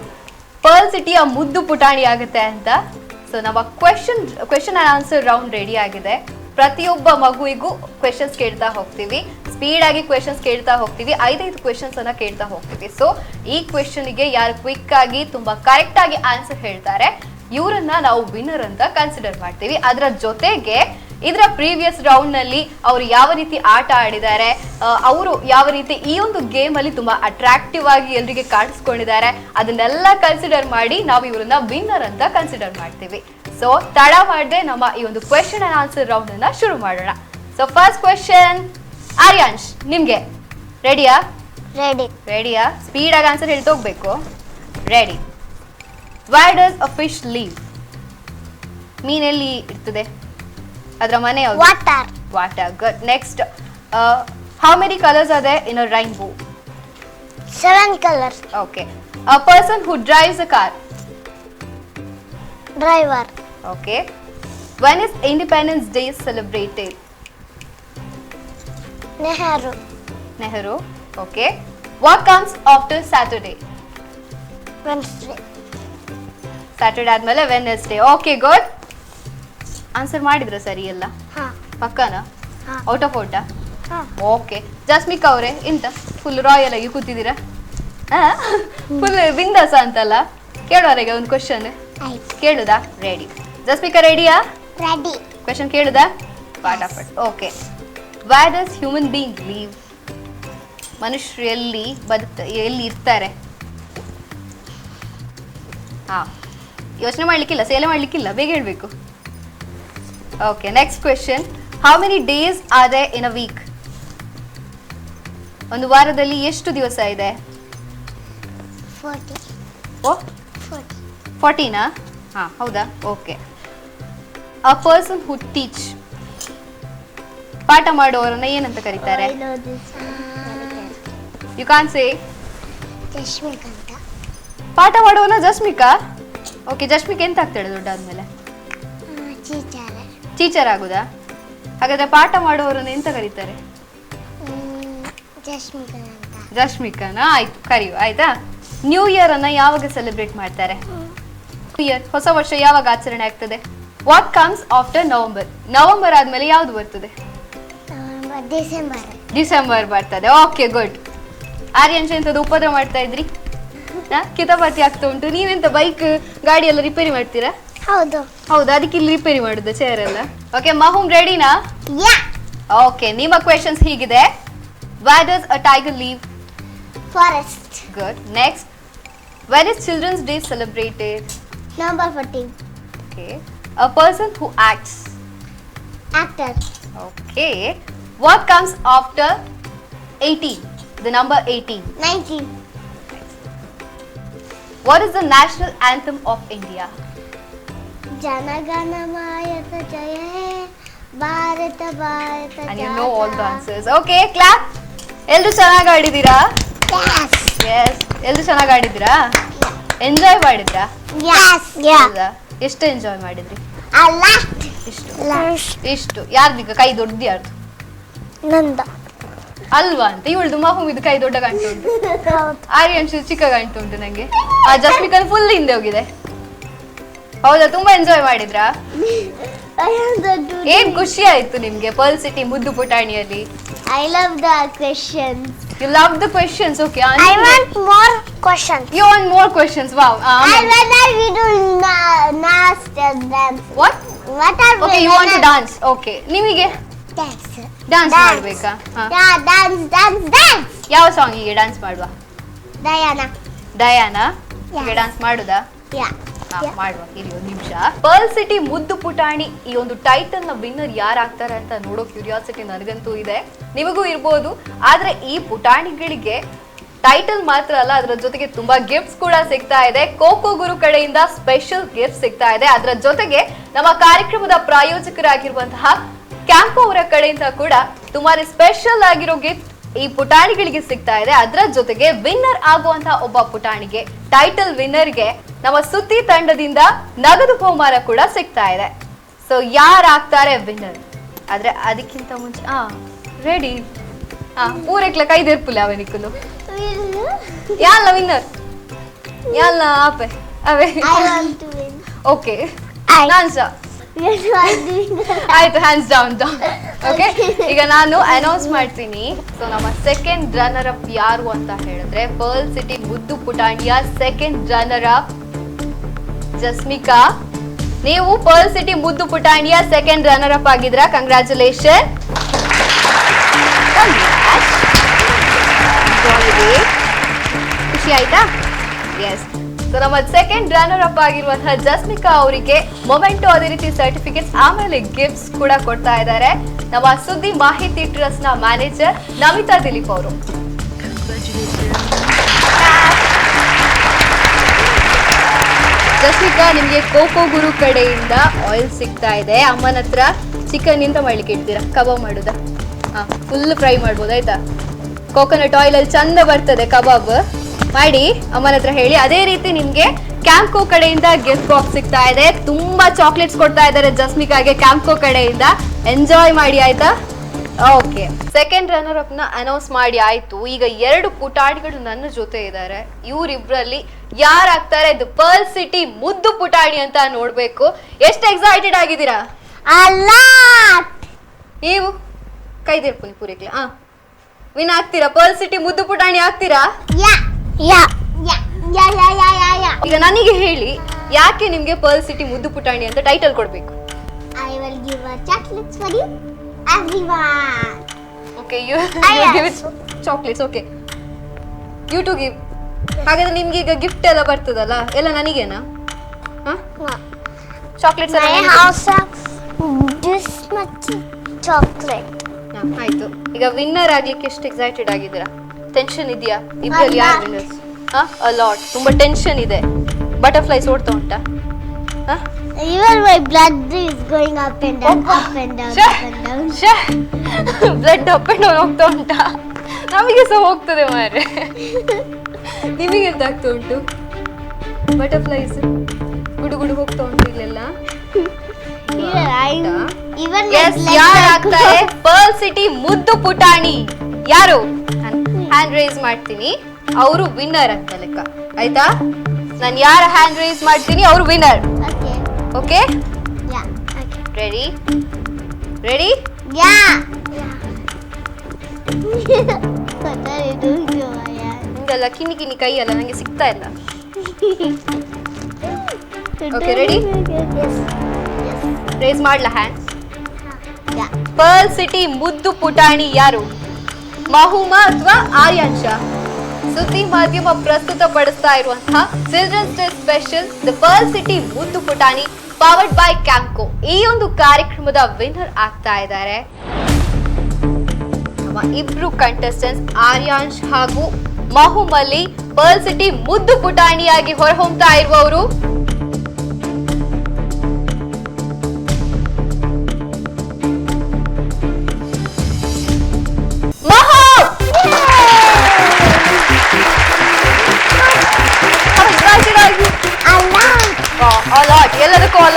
ಪರ್ಲ್ ಸಿಟಿಯ ಮುದ್ದು ಪುಟಾಣಿ ಆಗುತ್ತೆ ಅಂತ. ಸೊ ನಮ್ಮ question and answer round ready ಆಗಿದೆ. ಪ್ರತಿಯೊಬ್ಬ ಮಗುವಿಗೂ ಕ್ವೆಶನ್ಸ್ ಕೇಳ್ತಾ ಹೋಗ್ತೀವಿ, ಸ್ಪೀಡ್ ಆಗಿ ಕ್ವೆಶನ್ಸ್ ಕೇಳ್ತಾ ಹೋಗ್ತೀವಿ, 5 ಕ್ವೆಶನ್ಸ್ ಅನ್ನ ಕೇಳ್ತಾ ಹೋಗ್ತೀವಿ. ಸೊ ಈ ಕ್ವೆಶನ್ಗೆ ಯಾರು ಕ್ವಿಕ್ ಆಗಿ ತುಂಬಾ ಕರೆಕ್ಟ್ ಆಗಿ ಆನ್ಸರ್ ಹೇಳ್ತಾರೆ ಇವರನ್ನ ನಾವು ವಿನ್ನರ್ ಅಂತ ಕನ್ಸಿಡರ್ ಮಾಡ್ತೀವಿ. ಅದರ ಜೊತೆಗೆ ಇದರ ಪ್ರೀವಿಯಸ್ ರೌಂಡ್ ನಲ್ಲಿ ಅವರು ಯಾವ ರೀತಿ ಆಟ ಆಡಿದ್ದಾರೆ, ಅವರು ಯಾವ ರೀತಿ ಈ ಒಂದು ಗೇಮ್ ಅಲ್ಲಿ ತುಂಬಾ ಅಟ್ರಾಕ್ಟಿವ್ ಆಗಿ ಎಲ್ರಿಗೆ ಕಾಣಿಸ್ಕೊಂಡಿದ್ದಾರೆ, ಅದನ್ನೆಲ್ಲ ಕನ್ಸಿಡರ್ ಮಾಡಿ ನಾವು ಇವರನ್ನ ವಿನ್ನರ್ ಅಂತ ಕನ್ಸಿಡರ್ ಮಾಡ್ತೀವಿ. ಸೊ ತಡ ಮಾಡದೆ ನಮ್ಮ ಈ ಒಂದು ಕ್ವೆಶನ್ ಅಂಡ್ ಆನ್ಸರ್ ರೌಂಡ್ ಅನ್ನ ಶುರು ಮಾಡೋಣ. ಸೊ ಫಸ್ಟ್ ಕ್ವೆಶನ್, ಆರ್ಯಾಂಶ್ ನಿಮ್ಗೆ ರೆಡಿಯಾ? ರೆಡಿಯಾ? ಸ್ಪೀಡ್ ಆಗಿ ಆನ್ಸರ್ ಹೇಳ್ತಾ ಹೋಗ್ಬೇಕು. Ready. Where does a fish live? ಮೀನೆಲ್ಲಿ ಇರ್ತದೆ? ಅದರ ಮನೆ ಯಾವುದು? Water. Good. Next, how many colors are there in a rainbow? 7 colors. Okay. A person who drives a car. Driver. Okay. When is Independence Day celebrated? Nehru. Okay. What comes after Saturday? Wednesday. Saturday ಆದ್ಮೇಲೆ Wednesday. Okay, good. Answer ಮಾಡಿದ್ರ ಸರಿ ಎಲ್ಲ? ಪಕ್ಕನಾ? Out of ಔಟಾ? Okay. Jasmika ಅವರೇ ಎಂತ full royal ಆಗಿ ಕೂತಿದ್ದೀರಾ? Full ಬಿಂದಾಸ ಅಂತಲ್ಲ. ಕೇಳೋರಿಗೆ ಒಂದು ಕ್ವಶನ್ ಕೇಳುದಾ? ರೆಡಿ. ಜಸ್ಮಿಕಾ ರೆಡಿಯಾ? Ready. ಕ್ವಶನ್ ಕೇಳುದಾ? ಫಟಾಫಟ್. Okay. Where does human being live? ಮನುಷ್ಯರು ಎಲ್ಲಿ ಇರ್ತಾರೆ? ಹಾ, ಯೋಚನೆ ಮಾಡ್ಲಿಕ್ಕಿಲ್ಲ, ಸೇಲೆ ಮಾಡ್ಲಿಕ್ಕಿಲ್ಲ, ಬೇಗ ಹೇಳ್ಬೇಕು. Okay, next question. How many days are there in a week? ಒಂದು ವಾರದಲ್ಲಿ ಎಷ್ಟು ದಿವಸ ಇದೆ? 40. ಓ, 40ನಾ? ಹಾ, ಹೌದಾ? Okay. A person who teach. ಪಾಠ ಮಾಡುವವರನ್ನ ಏನಂತ ಕರೀತಾರೆ? I know this. ಯು ಕಾನ್ ಸೇ. ಜಸ್ಮಿಕಾ ಅಂತ. ಪಾಠ ಮಾಡುವವನ ಜಸ್ಮಿಕಾ? ಓಕೆ, ಜಸ್ಮಿಕಾ ಎಂತ ಆಗ್ತಾಳೆ ದೊಡ್ಡಾದ್ಮೇಲೆ? ಟೀಚರ್ ಆಗುದಾ? ಹಾಗಾದ್ರೆ ಪಾಠ ಮಾಡುವವರನ್ನ ಎಂತ ಕರೀತಾರೆ? ಜಸ್ಮಿಕಾನಾ? ಆಯ್ತು, ಕರೆಯುವ. ಆಯ್ತಾ? ನ್ಯೂ ಇಯರ್ ಅನ್ನ ಯಾವಾಗ ಸೆಲೆಬ್ರೇಟ್ ಮಾಡ್ತಾರೆ? ನ್ಯೂ ಇಯರ್, ಹೊಸ ವರ್ಷ ಯಾವಾಗ ಆಚರಣೆ ಆಗ್ತದೆ? What comes after November? November ಆದ್ಮೇಲೆ ಯಾವ್ದು ಬರ್ತದೆ? ಡಿಸೆಂಬರ್ ಬರ್ತದೆ. Okay, good. ಆರ್ಯಂಶ ಎಂತದ್ದು ಉಪದ್ರ ಮಾಡ್ತಾ ಇದ್ರಿ? ಕಿತಾಪಾತಿ ಆಗ್ತಾ ಉಂಟು. ನೀವೆಂತ ಬೈಕ್ ಗಾಡಿ ಎಲ್ಲ ರಿಪೇರಿ ಮಾಡ್ತೀರಾ? ಹೌದು. ಅದಕ್ಕೆ ಇಲ್ಲಿ ರಿಪೇರಿ ಮಾಡುದು ಚೇರ್ ಎಲ್ಲ. ಓಕೆ, ಮಹುಮ್ ರೆಡಿನಾ? ಓಕೆ, ನಿಮ್ಮ ಕ್ವೆಶನ್ಸ್ ಹೀಗಿದೆ. Where does a tiger live? Forest. Good. Next, when is Children's Day celebrated? Number 14. Okay. A person who acts. Actor. Okay. What comes after 18? The number 18. 19. What is the national anthem of India? Janaganamayata Jaya He Bharata Bharata. And you know all the answers. Okay, clap. ಎಲ್ರು ಚೆನ್ನಾಗಿ ಆಡಿದ್ದೀರಾ? Yes. ಎಲ್ರು ಚೆನ್ನಾಗಿ ಆಡಿದ್ದೀರಾ? Enjoy ಮಾಡಿದ್ರಾ? Yes. Yeah. ಹೌದಾ? ಎಷ್ಟು enjoy ಮಾಡಿದ್ರಿ? A lot. ಇಷ್ಟು ಯಾರ್ದೀಗ ಕೈ ದೊಡ್ಡದು ಯಾರ್ದು? ನಂದ. ಅಲ್ವಾ ಅಂತ ಇವಳ್ದು ಮಹುಮಿದು ಕೈ ದೊಡ್ಡ ಗಂಟು ಉಂಟು, ಆರ್ಯನ್ಶು ಚಿಕ್ಕ ಗಂಟು ಉಂಟು ನಂಗೆ. ಆ ಜಸ್ಮಿಕಲ್ ಫುಲ್ ಹಿಂದೆ ಹೋಗಿದೆ. ಹೌದಾ? ತುಂಬಾ ಎಂಜಾಯ್ ಮಾಡಿದ್ರಾ? ಏನ್ ಖುಷಿ ಆಯ್ತು ನಿಮ್ಗೆ ಪರ್ಲ್ ಸಿಟಿ ಮುದ್ದು ಪುಟಾಣಿಯಲ್ಲಿ? I love the questions. You love the questions, okay. I want more questions. You want more questions? Wow. We do dance. What? What are Okay, you want to dance. Okay. ನಿಮಗೆ dance? Dance ಮಾಡ್ಬೇಕಾ? Yeah, dance. ಯಾವ song ಗೆ dance ಮಾಡುವ? Diana. Diana Yes. ಗೆ dance ಮಾಡುದಾ? Yeah. ಮಾಡುವ. ಇಲ್ಲಿ ಒಂದು ನಿಮಿಷ. ಪರ್ಲ್ ಸಿಟಿ ಮುದ್ದು ಪುಟಾಣಿ ಈ ಒಂದು ಟೈಟಲ್ ನ ವಿನ್ನರ್ ಯಾರಾಗ್ತಾರೆ ಅಂತ ನೋಡೋ ಕ್ಯೂರಿಯಾಸಿಟಿ ನನಗಂತೂ ಇದೆ, ನಿಮಗೂ ಇರ್ಬೋದು. ಆದ್ರೆ ಈ ಪುಟಾಣಿಗಳಿಗೆ ಟೈಟಲ್ ಮಾತ್ರ ಅಲ್ಲ, ಅದರ ಜೊತೆಗೆ ತುಂಬಾ ಗಿಫ್ಟ್ಸ್ ಕೂಡ ಸಿಗ್ತಾ ಇದೆ. ಕೋಕೋ ಗುರು ಕಡೆಯಿಂದ ಸ್ಪೆಷಲ್ ಗಿಫ್ಟ್ ಸಿಗ್ತಾ ಇದೆ. ಅದರ ಜೊತೆಗೆ ನಮ್ಮ ಕಾರ್ಯಕ್ರಮದ ಪ್ರಾಯೋಜಕರಾಗಿರುವಂತಹ ಕ್ಯಾಂಪೋ ಅವರ ಕಡೆಯಿಂದ ಕೂಡ ತುಂಬಾನೇ ಸ್ಪೆಷಲ್ ಆಗಿರೋ ಗಿಫ್ಟ್ ಈ ಪುಟಾಣಿಗಳಿಗೆ ಸಿಗ್ತಾ ಇದೆ. ಅದರ ಜೊತೆಗೆ ವಿನ್ನರ್ ಆಗುವಂತಹ ಒಬ್ಬ ಪುಟಾಣಿಗೆ, ಟೈಟಲ್ ವಿನ್ನರ್ಗೆ ನಮ್ಮ ಸುದ್ದಿ ತಂಡದಿಂದ ನಗದು ಬಹುಮಾನ ಕೂಡ ಸಿಗ್ತಾ ಇದೆ. ಸೊ ಯಾರಾಗ್ತಾರೆ ವಿನ್ನರ್? ಆದ್ರೆ ಅದಕ್ಕಿಂತ ಮುಂಚೆ ರೆಡಿ ಪೂರೆಕ್ಲ ಕೈದೇರ್ಪುಲೆ ಅವನಿಕ್ಕಲು ಯಾಲ್ಲ ವಿನ್ನರ್ ಯಾಲ್ಲ ಆಪೆ ಅವೇ. I want to win. Okay ನಾನ್ಸ ಆಯ್ತು, ಹ್ಯಾಂಡ್ಸ್ ಡೌನ್. ಓಕೆ, ಈಗ ನಾನು ಅನೌನ್ಸ್ ಮಾಡ್ತೀನಿ. ಸೊ ನಮ್ಮ ಸೆಕೆಂಡ್ ರನ್ನರ್ ಅಪ್ ಯಾರು ಅಂತ ಹೇಳಿದ್ರೆ ಪರ್ಲ್ ಸಿಟಿ ಮುದ್ದು ಪುಟಾಣಿಯ ಸೆಕೆಂಡ್ ರನ್ನರ್ ಅಪ್ ಜಸ್ಮಿಕಾ. ನೀವು ಪರ್ಲ್ ಸಿಟಿ ಮುದ್ದು ಪುಟಾಣಿಯ ಸೆಕೆಂಡ್ ರನ್ನರ್ ಅಪ್ ಆಗಿದ್ರ, ಕಂಗ್ರಾಚುಲೇಷನ್. ಖುಷಿ ಆಯ್ತಾ? ಎಸ್. ಸೊ ನಮ್ಮ ಸೆಕೆಂಡ್ ರನ್ನರ್ ಅಪ್ ಆಗಿರುವಂತಹ ಜಸ್ಮಿಕಾ ಅವರಿಗೆ ಮೊಮೆಂಟೋ, ಅದೇ ರೀತಿ ಸರ್ಟಿಫಿಕೇಟ್ಸ್, ಆಮೇಲೆ ಗಿಫ್ಟ್ಸ್ ಕೂಡ ಕೊಡ್ತಾ ಇದ್ದಾರೆ ನಮ್ಮ ಸುದ್ದಿ ಮಾಹಿತಿ ಟ್ರಸ್ಟ್ ನ ಮ್ಯಾನೇಜರ್ ನಮಿತಾ ದಿಲೀಪ್ ಅವರು. ಜಸ್ಮಿಕಾ, ನಿಮ್ಗೆ ಕೋಕೋ ಗುರು ಕಡೆಯಿಂದ ಆಯಿಲ್ ಸಿಗ್ತಾ ಇದೆ. ಅಮ್ಮನ ಹತ್ರ ಚಿಕನ್ ಇಂತ ಮಾಡ್ಲಿಕ್ಕೆ ಇಡ್ತೀರಾ? ಕಬಾಬ್ ಮಾಡುದಾ? ಫುಲ್ ಫ್ರೈ ಮಾಡ್ಬೋದು ಆಯ್ತಾ? ಕೋಕೋನಟ್ ಆಯಿಲ್ ಅಲ್ಲಿ ಚಂದ ಬರ್ತದೆ ಕಬಾಬ್ ಮಾಡಿ, ಅಮ್ಮನ ಹತ್ರ ಹೇಳಿ. ಅದೇ ರೀತಿ ನಿಮ್ಗೆ ಕ್ಯಾಂಪ್ಕೋ ಕಡೆಯಿಂದ ಗಿಫ್ಟ್ ಬಾಕ್ಸ್ ಸಿಗ್ತಾ ಇದೆ. ತುಂಬಾ ಚಾಕ್ಲೇಟ್ಸ್ ಕೊಡ್ತಾ ಇದ್ದಾರೆ ಜಸ್ಮಿಕಾಗೆ ಕ್ಯಾಂಪ್ಕೋ ಕಡೆಯಿಂದ. ಎಂಜಾಯ್ ಮಾಡಿ ಆಯ್ತಾ? ಓಕೆ, ಸೆಕೆಂಡ್ ರನ್ನರ್ ಅಪ್ ನ ಅನೌನ್ಸ್ ಮಾಡಿ ಆಯ್ತು. ಈಗ ಎರಡು ಪುಟಾಣಿಗಳು ನನ್ನ ಜೊತೆ ಇದ್ದಾರೆ. ಇವರಿಬ್ರಲ್ಲಿ ಯಾರಾಗ್ತಾರೆ ಇದು ಪರ್ಲ್ ಸಿಟಿ ಮುದ್ದು ಪುಟಾಣಿ ಅಂತ ನೋಡ್ಬೇಕು. ಎಷ್ಟು ಎಕ್ಸೈಟೆಡ್ ಆಗಿದ್ದೀರಾ? ನೀವು ಕೈದಿರ್ಪುನಿ ಪೂರೈಕ್ಲ ವಿನ್ ಆಗ್ತೀರಾ? ಪರ್ಲ್ ಸಿಟಿ ಮುದ್ದು ಪುಟಾಣಿ ಆಗ್ತೀರಾ? ಈಗ ನನಗೆ ಹೇಳಿ, ಯಾಕೆ ನಿಮ್ಗೆ ಪರ್ಲ್ ಸಿಟಿ ಮುದ್ದು ಪುಟಾಣಿ ಅಂತ ಟೈಟಲ್ ಕೊಡ್ಬೇಕು? I will give a chocolates for you, everyone. Okay, you give it chocolates. Okay, you to give. ಹಾಗಾದ್ರೆ ನಿಮ್ಗೆ ಈಗ ಗಿಫ್ಟ್ ಎಲ್ಲ ಬರ್ತದಲ್ಲ, ಎಲ್ಲ ನನಗೇನಾ? ಚಾಕ್ಲೇಟ್ಸ್ ಎಲ್ಲ My house have this much chocolate. ಆಯ್ತು. ಈಗ ವಿನ್ನರ್ ಆಗ್ಲಿಕ್ಕೆ ಎಷ್ಟು ಎಕ್ಸೈಟೆಡ್ ಆಗಿದ್ದೀರಾ? ಟೆನ್ಷನ್ ಇದೆಯಾ? ಇಬ್ರಲ್ಲಿ ಯಾರು ವಿನ್ನರ್ಸ್? A lot. ತುಂಬಾ ಟೆನ್ಷನ್ ಇದೆ. ಬಟರ್ಫ್ಲೈಸ್ ಓಡ್ತಾ ಉಂಟಾ? Even my blood is going up and down, up and down, up and down. Blood up and down ಹೋಗ್ತಾ ಉಂಟಾ? ನಮಗೆ ಸಹ ಹೋಗ್ತದೆ ಮಾರೆ. ನಿಮಗೆ ಎಂತ ಆಗ್ತಾ ಉಂಟು? ಬಟರ್ಫ್ಲೈಸ್ ಗುಡು ಗುಡು ಹೋಗ್ತಾ ಉಂಟು ಇಲ್ಲೆಲ್ಲ. Even ಯಾರಾಗ್ತಾರೆ ಪರ್ಲ್ ಸಿಟಿ ಮುದ್ದು ಪುಟಾಣಿ? ಯಾರು? ಹ್ಯಾಂಡ್ ರೈಸ್ ಮಾಡ್ತೀನಿ, ಅವರು ವಿನ್ನರ್ ಅಂತ ಲೆಕ್ಕ ಆಯ್ತಾ? ನಾನು ಯಾರ ಹ್ಯಾಂಡ್ ರೈಸ್ ಮಾಡ್ತೀನಿ ಅವರು ವಿನ್ನರ್. Okay, ready? ರೆಡಿ? ನಿಮ್ದೆಲ್ಲ ಕಿನಿ ಕಿನಿ ಕೈ ಅಲ್ಲ, ನಂಗೆ ಸಿಗ್ತಾ ಇಲ್ಲ. Okay, ready? ರೇಸ್ ಮಾಡ್ಲಾ ಹ್ಯಾಂಡ್? ಪರ್ಲ್ ಸಿಟಿ ಮುದ್ದು ಪುಟಾಣಿ ಯಾರು? ಮಹುಮಾ ಅಥವಾ ಆರ್ಯಾಂಶ? ಸುದ್ದಿ ಮಾಧ್ಯಮ ಪ್ರಸ್ತುತಪಡಿಸ್ತಾ ಇರುವಂತಹ children's day special the pearl city ಮುದ್ದು ಪುಟಾಣಿ ಪವರ್ಡ್ ಬೈ ಕ್ಯಾಂಪ್ಕೋ ಈ ಒಂದು ಕಾರ್ಯಕ್ರಮದ ವಿನ್ನರ್ ಆಗ್ತಾ ಇದ್ದಾರೆ ಇಬ್ರು ಕಂಟೆಸ್ಟೆಂಟ್ಸ್ ಆರ್ಯಾಂಶ್ ಹಾಗೂ ಮಹುಮಲ್ಲಿ ಪರ್ಲ್ ಸಿಟಿ ಮುದ್ದು ಪುಟಾಣಿಯಾಗಿ ಹೊರಹೊಮ್ತಾ ಇರುವವರು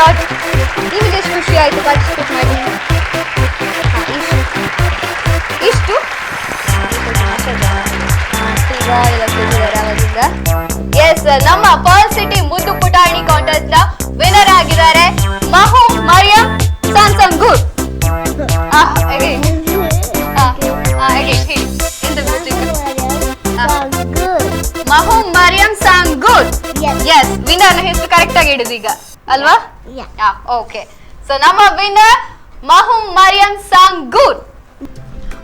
ಲಾಟ್. ನಿಮಗೆ ಎಷ್ಟು ಖುಷಿ ಆಯ್ತು ಪಾರ್ಟಿಸಿಪೇಟ್ ಮಾಡಿ? ಇಷ್ಟು ಎಸ್, ನಮ್ಮ ಪರ್ಲ್ ಸಿಟಿ ಮುದ್ದು ಪುಟಾಣಿ ಕಾಂಟೆಸ್ಟ್ ನ ವಿನ್ನರ್ ಆಗಿದ್ದಾರೆ ಮಹೂಮ್ ಮರಿಯಂ ಸಾನ್ಸಂಗೂರ್. ಮಹೂಮ್ ಮರಿಯಂ ಸಾಂಗೂರ್. ಎಸ್, ವಿನ್ನರ್ ಹೆಸರು ಕರೆಕ್ಟ್ ಆಗಿ ಹಿಡಿದು ಈಗ ಅಲ್ವಾ? ಓಕೆ, ಸೊ ನಮ್ಮ ವಿನ್ನರ್ ಮಹೂಮ್ ಮರಿಯಂ ಸಾಂಗೂರ್.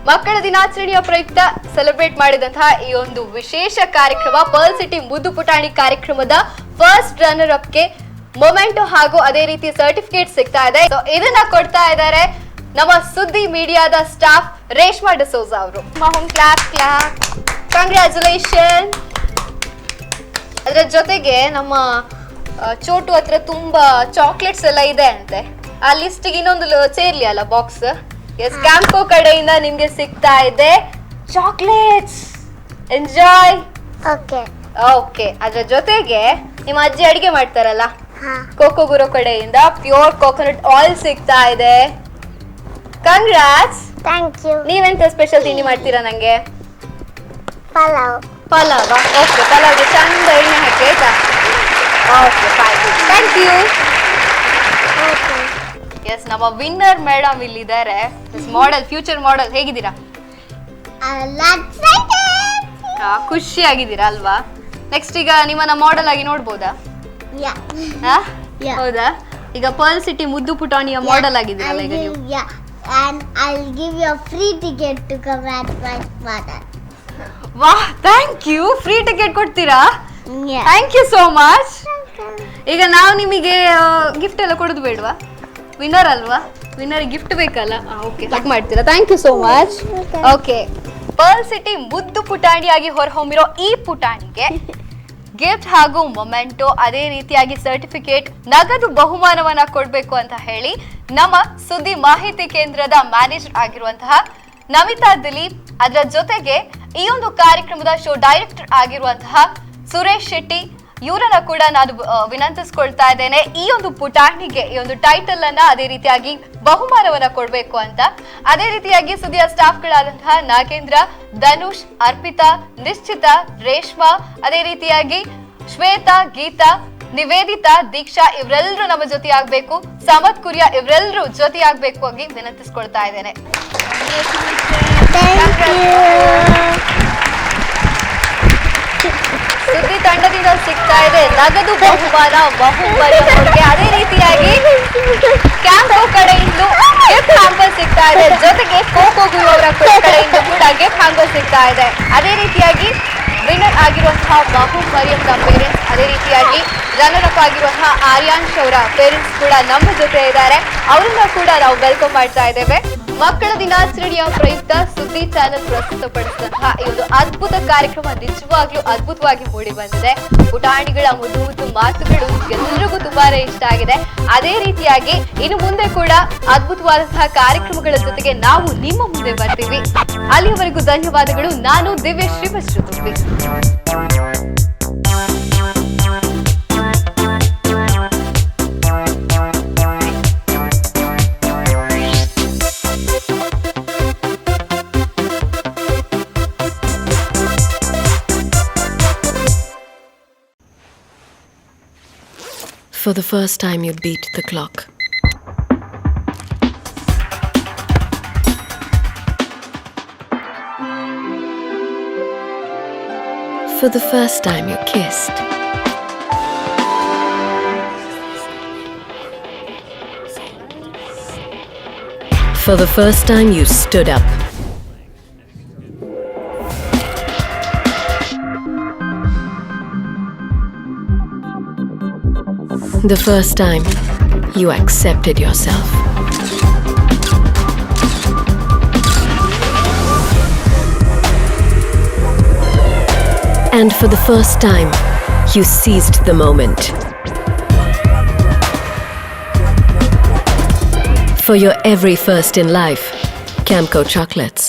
ಮಕ್ಕಳ ದಿನಾಚರಣೆಯ ಪ್ರಯುಕ್ತ ಸೆಲೆಬ್ರೇಟ್ ಮಾಡಿದಂತಹ ಈ ಒಂದು ವಿಶೇಷ ಕಾರ್ಯಕ್ರಮ ಪರ್ಲ್ ಸಿಟಿ ಮುದ್ದು ಪುಟಾಣಿ ಕಾರ್ಯಕ್ರಮದ ಫಸ್ಟ್ ರನ್ನರ್ ಅಪ್ ಗೆ ಮೊಮೆಂಟೋ ಹಾಗೂ ಅದೇ ರೀತಿ ಸರ್ಟಿಫಿಕೇಟ್ ಸಿಗ್ತಾ ಇದೆ. ಸೊ ಇದನ್ನ ಕೊಡ್ತಾ ಇದ್ದಾರೆ ನಮ್ಮ ಸುದ್ದಿ ಮೀಡಿಯಾದ ಸ್ಟಾಫ್ ರೇಷ್ಮಾ ಡಿಸೋಜ ಅವರು. ಮಹೂಮ್ ಕ್ಲಾಪ್ ಕ್ಲಾಪ್, ಕಂಗ್ರ್ಯಾಚುಲೇಷನ್. ಅದರ ಜೊತೆಗೆ ನಮ್ಮ ಚೋಟು ಹತ್ರ ತುಂಬಾ ಚಾಕ್ಲೇಟ್ಸ್ ಎಲ್ಲ ಇದೆ ಅಂತೆ. ಆ ಲಿಸ್ಟಿಗೆ ಇನ್ನೊಂದು ಸೇರ್ಲಿ ಅಲ್ಲ ಬಾಕ್ಸ್. ಎಸ್, ಕ್ಯಾಂಪ್ಕೋ ಕಡೆಯಿಂದ ನಿಮ್ಗೆ ಸಿಗ್ತಾ ಇದೆ ಚಾಕ್ಲೇಟ್ಸ್. ಎಂಜಾಯ್. ಓಕೆ, ಅದ್ರ ಜೊತೆಗೆ ನಿಮ್ಮ ಅಜ್ಜಿ ಅಡಿಗೆ ಮಾಡ್ತಾರಲ್ಲ, ಕೋಕೋ ಗುರೋ ಕಡೆಯಿಂದ ಪ್ಯೂರ್ ಕೋಕೋನಟ್ ಆಯಿಲ್ ಸಿಗ್ತಾ ಇದೆ. ಕಂಗ್ರಾಟ್ಸ್. Thank you. ನೀವೆಂತ ಸ್ಪೆಷಲ್ ತಿಂಡಿ ಮಾಡ್ತೀರಾ ನಂಗೆ? ಪಲಾವ್. ಪಲಾವಾ? ಓಕೆ, ಪಲಾವ್ಗೆ ಚಂದ ಎಣ್ಣೆ ಹಾಕಿ ಆಯ್ತಾ? Okay, fine, thank you. Yes, ನಮ್ಮ ವಿನ್ನರ್ ಮೇಡಮ್ ಇಲ್ಲಿದ್ದಾರೆ. Model, future model. ಹೇಗಿದ್ದೀರಾ? ಖುಷಿ ಆಗಿದ್ದೀರಾ ಅಲ್ವಾ? ನೆಕ್ಸ್ಟ್ ಈಗ ನಿಮ್ಮನ್ನ ಮಾಡೆಲ್ ಆಗಿ ನೋಡ್ಬೋದಾ? ಹೌದಾ? ಈಗ ಪರ್ಲ್ ಸಿಟಿ ಮುದ್ದು ಪುಟಾಣಿಯ ಮಾಡೆಲ್ ಆಗಿದ್ದೀರಲ್ಲ ಈಗ ನೀವು. And I'll give you a free ticket to come at my mother. ವಾಹ್, ಥ್ಯಾಂಕ್ ಯು. ಫ್ರೀ ಟಿಕೆಟ್ ಕೊಡ್ತೀರಾ? Thank you so much. ಈಗ ನಾವು ನಿಮಗೆ ಗಿಫ್ಟ್ ಎಲ್ಲ ಕೊಡೋದು ಬೇಡವಾ? ವಿನ್ನರ್ ಅಲ್ವಾ? ವಿನ್ನರ್ ಗಿಫ್ಟ್ ಬೇಕಲ್ಲ? ಓಕೆ, ಹಗ್ ಮಾಡ್ತೀರಾ? Thank you so much. Okay, pearl city ಮುದ್ದು ಪುಟಾಣಿಯಾಗಿ ಹೊರಹೊಮ್ಮಿರೋ ಈ ಪುಟಾಣಿಗೆ ಗಿಫ್ಟ್ ಹಾಗೂ ಮೊಮೆಂಟೋ, ಅದೇ ರೀತಿಯಾಗಿ ಸರ್ಟಿಫಿಕೇಟ್, ನಗದು ಬಹುಮಾನವನ್ನ ಕೊಡಬೇಕು ಅಂತ ಹೇಳಿ ನಮ್ಮ ಸುದ್ದಿ ಮಾಹಿತಿ ಕೇಂದ್ರದ ಮ್ಯಾನೇಜರ್ ಆಗಿರುವಂತಹ ನಮಿತಾ ದಿಲೀಪ್, ಅದರ ಜೊತೆಗೆ ಈ ಒಂದು ಕಾರ್ಯಕ್ರಮದ ಶೋ ಡೈರೆಕ್ಟರ್ ಆಗಿರುವಂತಹ ಸುರೇಶ್ ಶೆಟ್ಟಿ, ಇವರನ್ನ ಕೂಡ ನಾನು ವಿನಂತಿಸ್ಕೊಳ್ತಾ ಇದ್ದೇನೆ ಈ ಒಂದು ಪುಟಾಣಿಗೆ ಈ ಒಂದು ಟೈಟಲ್ ಅನ್ನ, ಅದೇ ರೀತಿಯಾಗಿ ಬಹುಮಾನವನ್ನ ಕೊಡ್ಬೇಕು ಅಂತ. ಅದೇ ರೀತಿಯಾಗಿ ಸುದ್ದಿಯ ಸ್ಟಾಫ್ಗಳಾದಂತಹ ನಾಗೇಂದ್ರ, ಧನುಷ್, ಅರ್ಪಿತಾ, ನಿಶ್ಚಿತ, ರೇಷ್ಮಾ, ಅದೇ ರೀತಿಯಾಗಿ ಶ್ವೇತಾ, ಗೀತಾ, ನಿವೇದಿತಾ, ದೀಕ್ಷಾ ಇವರೆಲ್ಲರೂ ನಮ್ಮ ಜೊತೆ ಆಗ್ಬೇಕು. ಸಮತ್ ಕುರಿಯಾ ಇವರೆಲ್ಲರೂ ಜೊತೆ ಆಗ್ಬೇಕು ಆಗಿ ವಿನಂತಿಸ್ಕೊಳ್ತಾ ಇದ್ದೇನೆ. ಸುದ್ದಿ ತಂಡದಿಂದ ಸಿಗ್ತಾ ಇದೆ ನಗದು ಬಹುಮಾನ ಬಹುಮರಿಗೆ. ಅದೇ ರೀತಿಯಾಗಿ ಕ್ಯಾಂಪೋ ಕಡೆಯಿಂದ ಗಿಫ್ಟ್ ಹ್ಯಾಂಪರ್ ಸಿಗ್ತಾ ಇದೆ. ಜೊತೆಗೆ ಕೋಕೋ ಗುರು ಅವರ ಕಡೆಯಿಂದ ಕೂಡ ಗಿಫ್ಟ್ ಹ್ಯಾಂಪರ್ ಸಿಗ್ತಾ ಇದೆ. ಅದೇ ರೀತಿಯಾಗಿ ವಿನ್ನರ್ ಆಗಿರುವಂತಹ ಮಹೂಮ್ ಮರಿಯಂನ ಪೇರೆಂಟ್ಸ್, ಅದೇ ರೀತಿಯಾಗಿ ರನ್ನರ್ ಅಪ್ ಆಗಿರುವಂತಹ ಆರ್ಯಾಂಶ್ ಅವರ ಪೇರೆಂಟ್ಸ್ ಕೂಡ ನಮ್ಮ ಜೊತೆ ಇದ್ದಾರೆ. ಅವರನ್ನ ಕೂಡ ನಾವು ವೆಲ್ಕಮ್ ಮಾಡ್ತಾ ಇದ್ದೇವೆ. ಮಕ್ಕಳ ದಿನಾಚರಣೆಯ ಪ್ರಯುಕ್ತ ಸುದ್ದಿ ಚಾನೆಲ್ ಪ್ರಸ್ತುತಪಡಿಸಿದಂತಹ ಈ ಒಂದು ಅದ್ಭುತ ಕಾರ್ಯಕ್ರಮ ನಿಜವಾಗ್ಲೂ ಅದ್ಭುತವಾಗಿ ಮೂಡಿ ಬಂದಿದೆ. ಪುಟಾಣಿಗಳ ಮುದ್ದು ಮುದ್ದು ಮಾತುಗಳು ಎಲ್ಲರಿಗೂ ತುಂಬಾನೇ ಇಷ್ಟ ಆಗಿದೆ. ಅದೇ ರೀತಿಯಾಗಿ ಇನ್ನು ಮುಂದೆ ಕೂಡ ಅದ್ಭುತವಾದಂತಹ ಕಾರ್ಯಕ್ರಮಗಳ ಜೊತೆಗೆ ನಾವು ನಿಮ್ಮ ಮುಂದೆ ಬರ್ತೀವಿ. ಅಲ್ಲಿಯವರೆಗೂ ಧನ್ಯವಾದಗಳು. ನಾನು Divyashree ಬಸ್ರುದುರ್ಬಿ. For the first time you beat the clock. For the first time you kissed. For the first time you stood up. The first time you accepted yourself. And for the first time, you seized the moment. For your every first in life, Campco chocolates.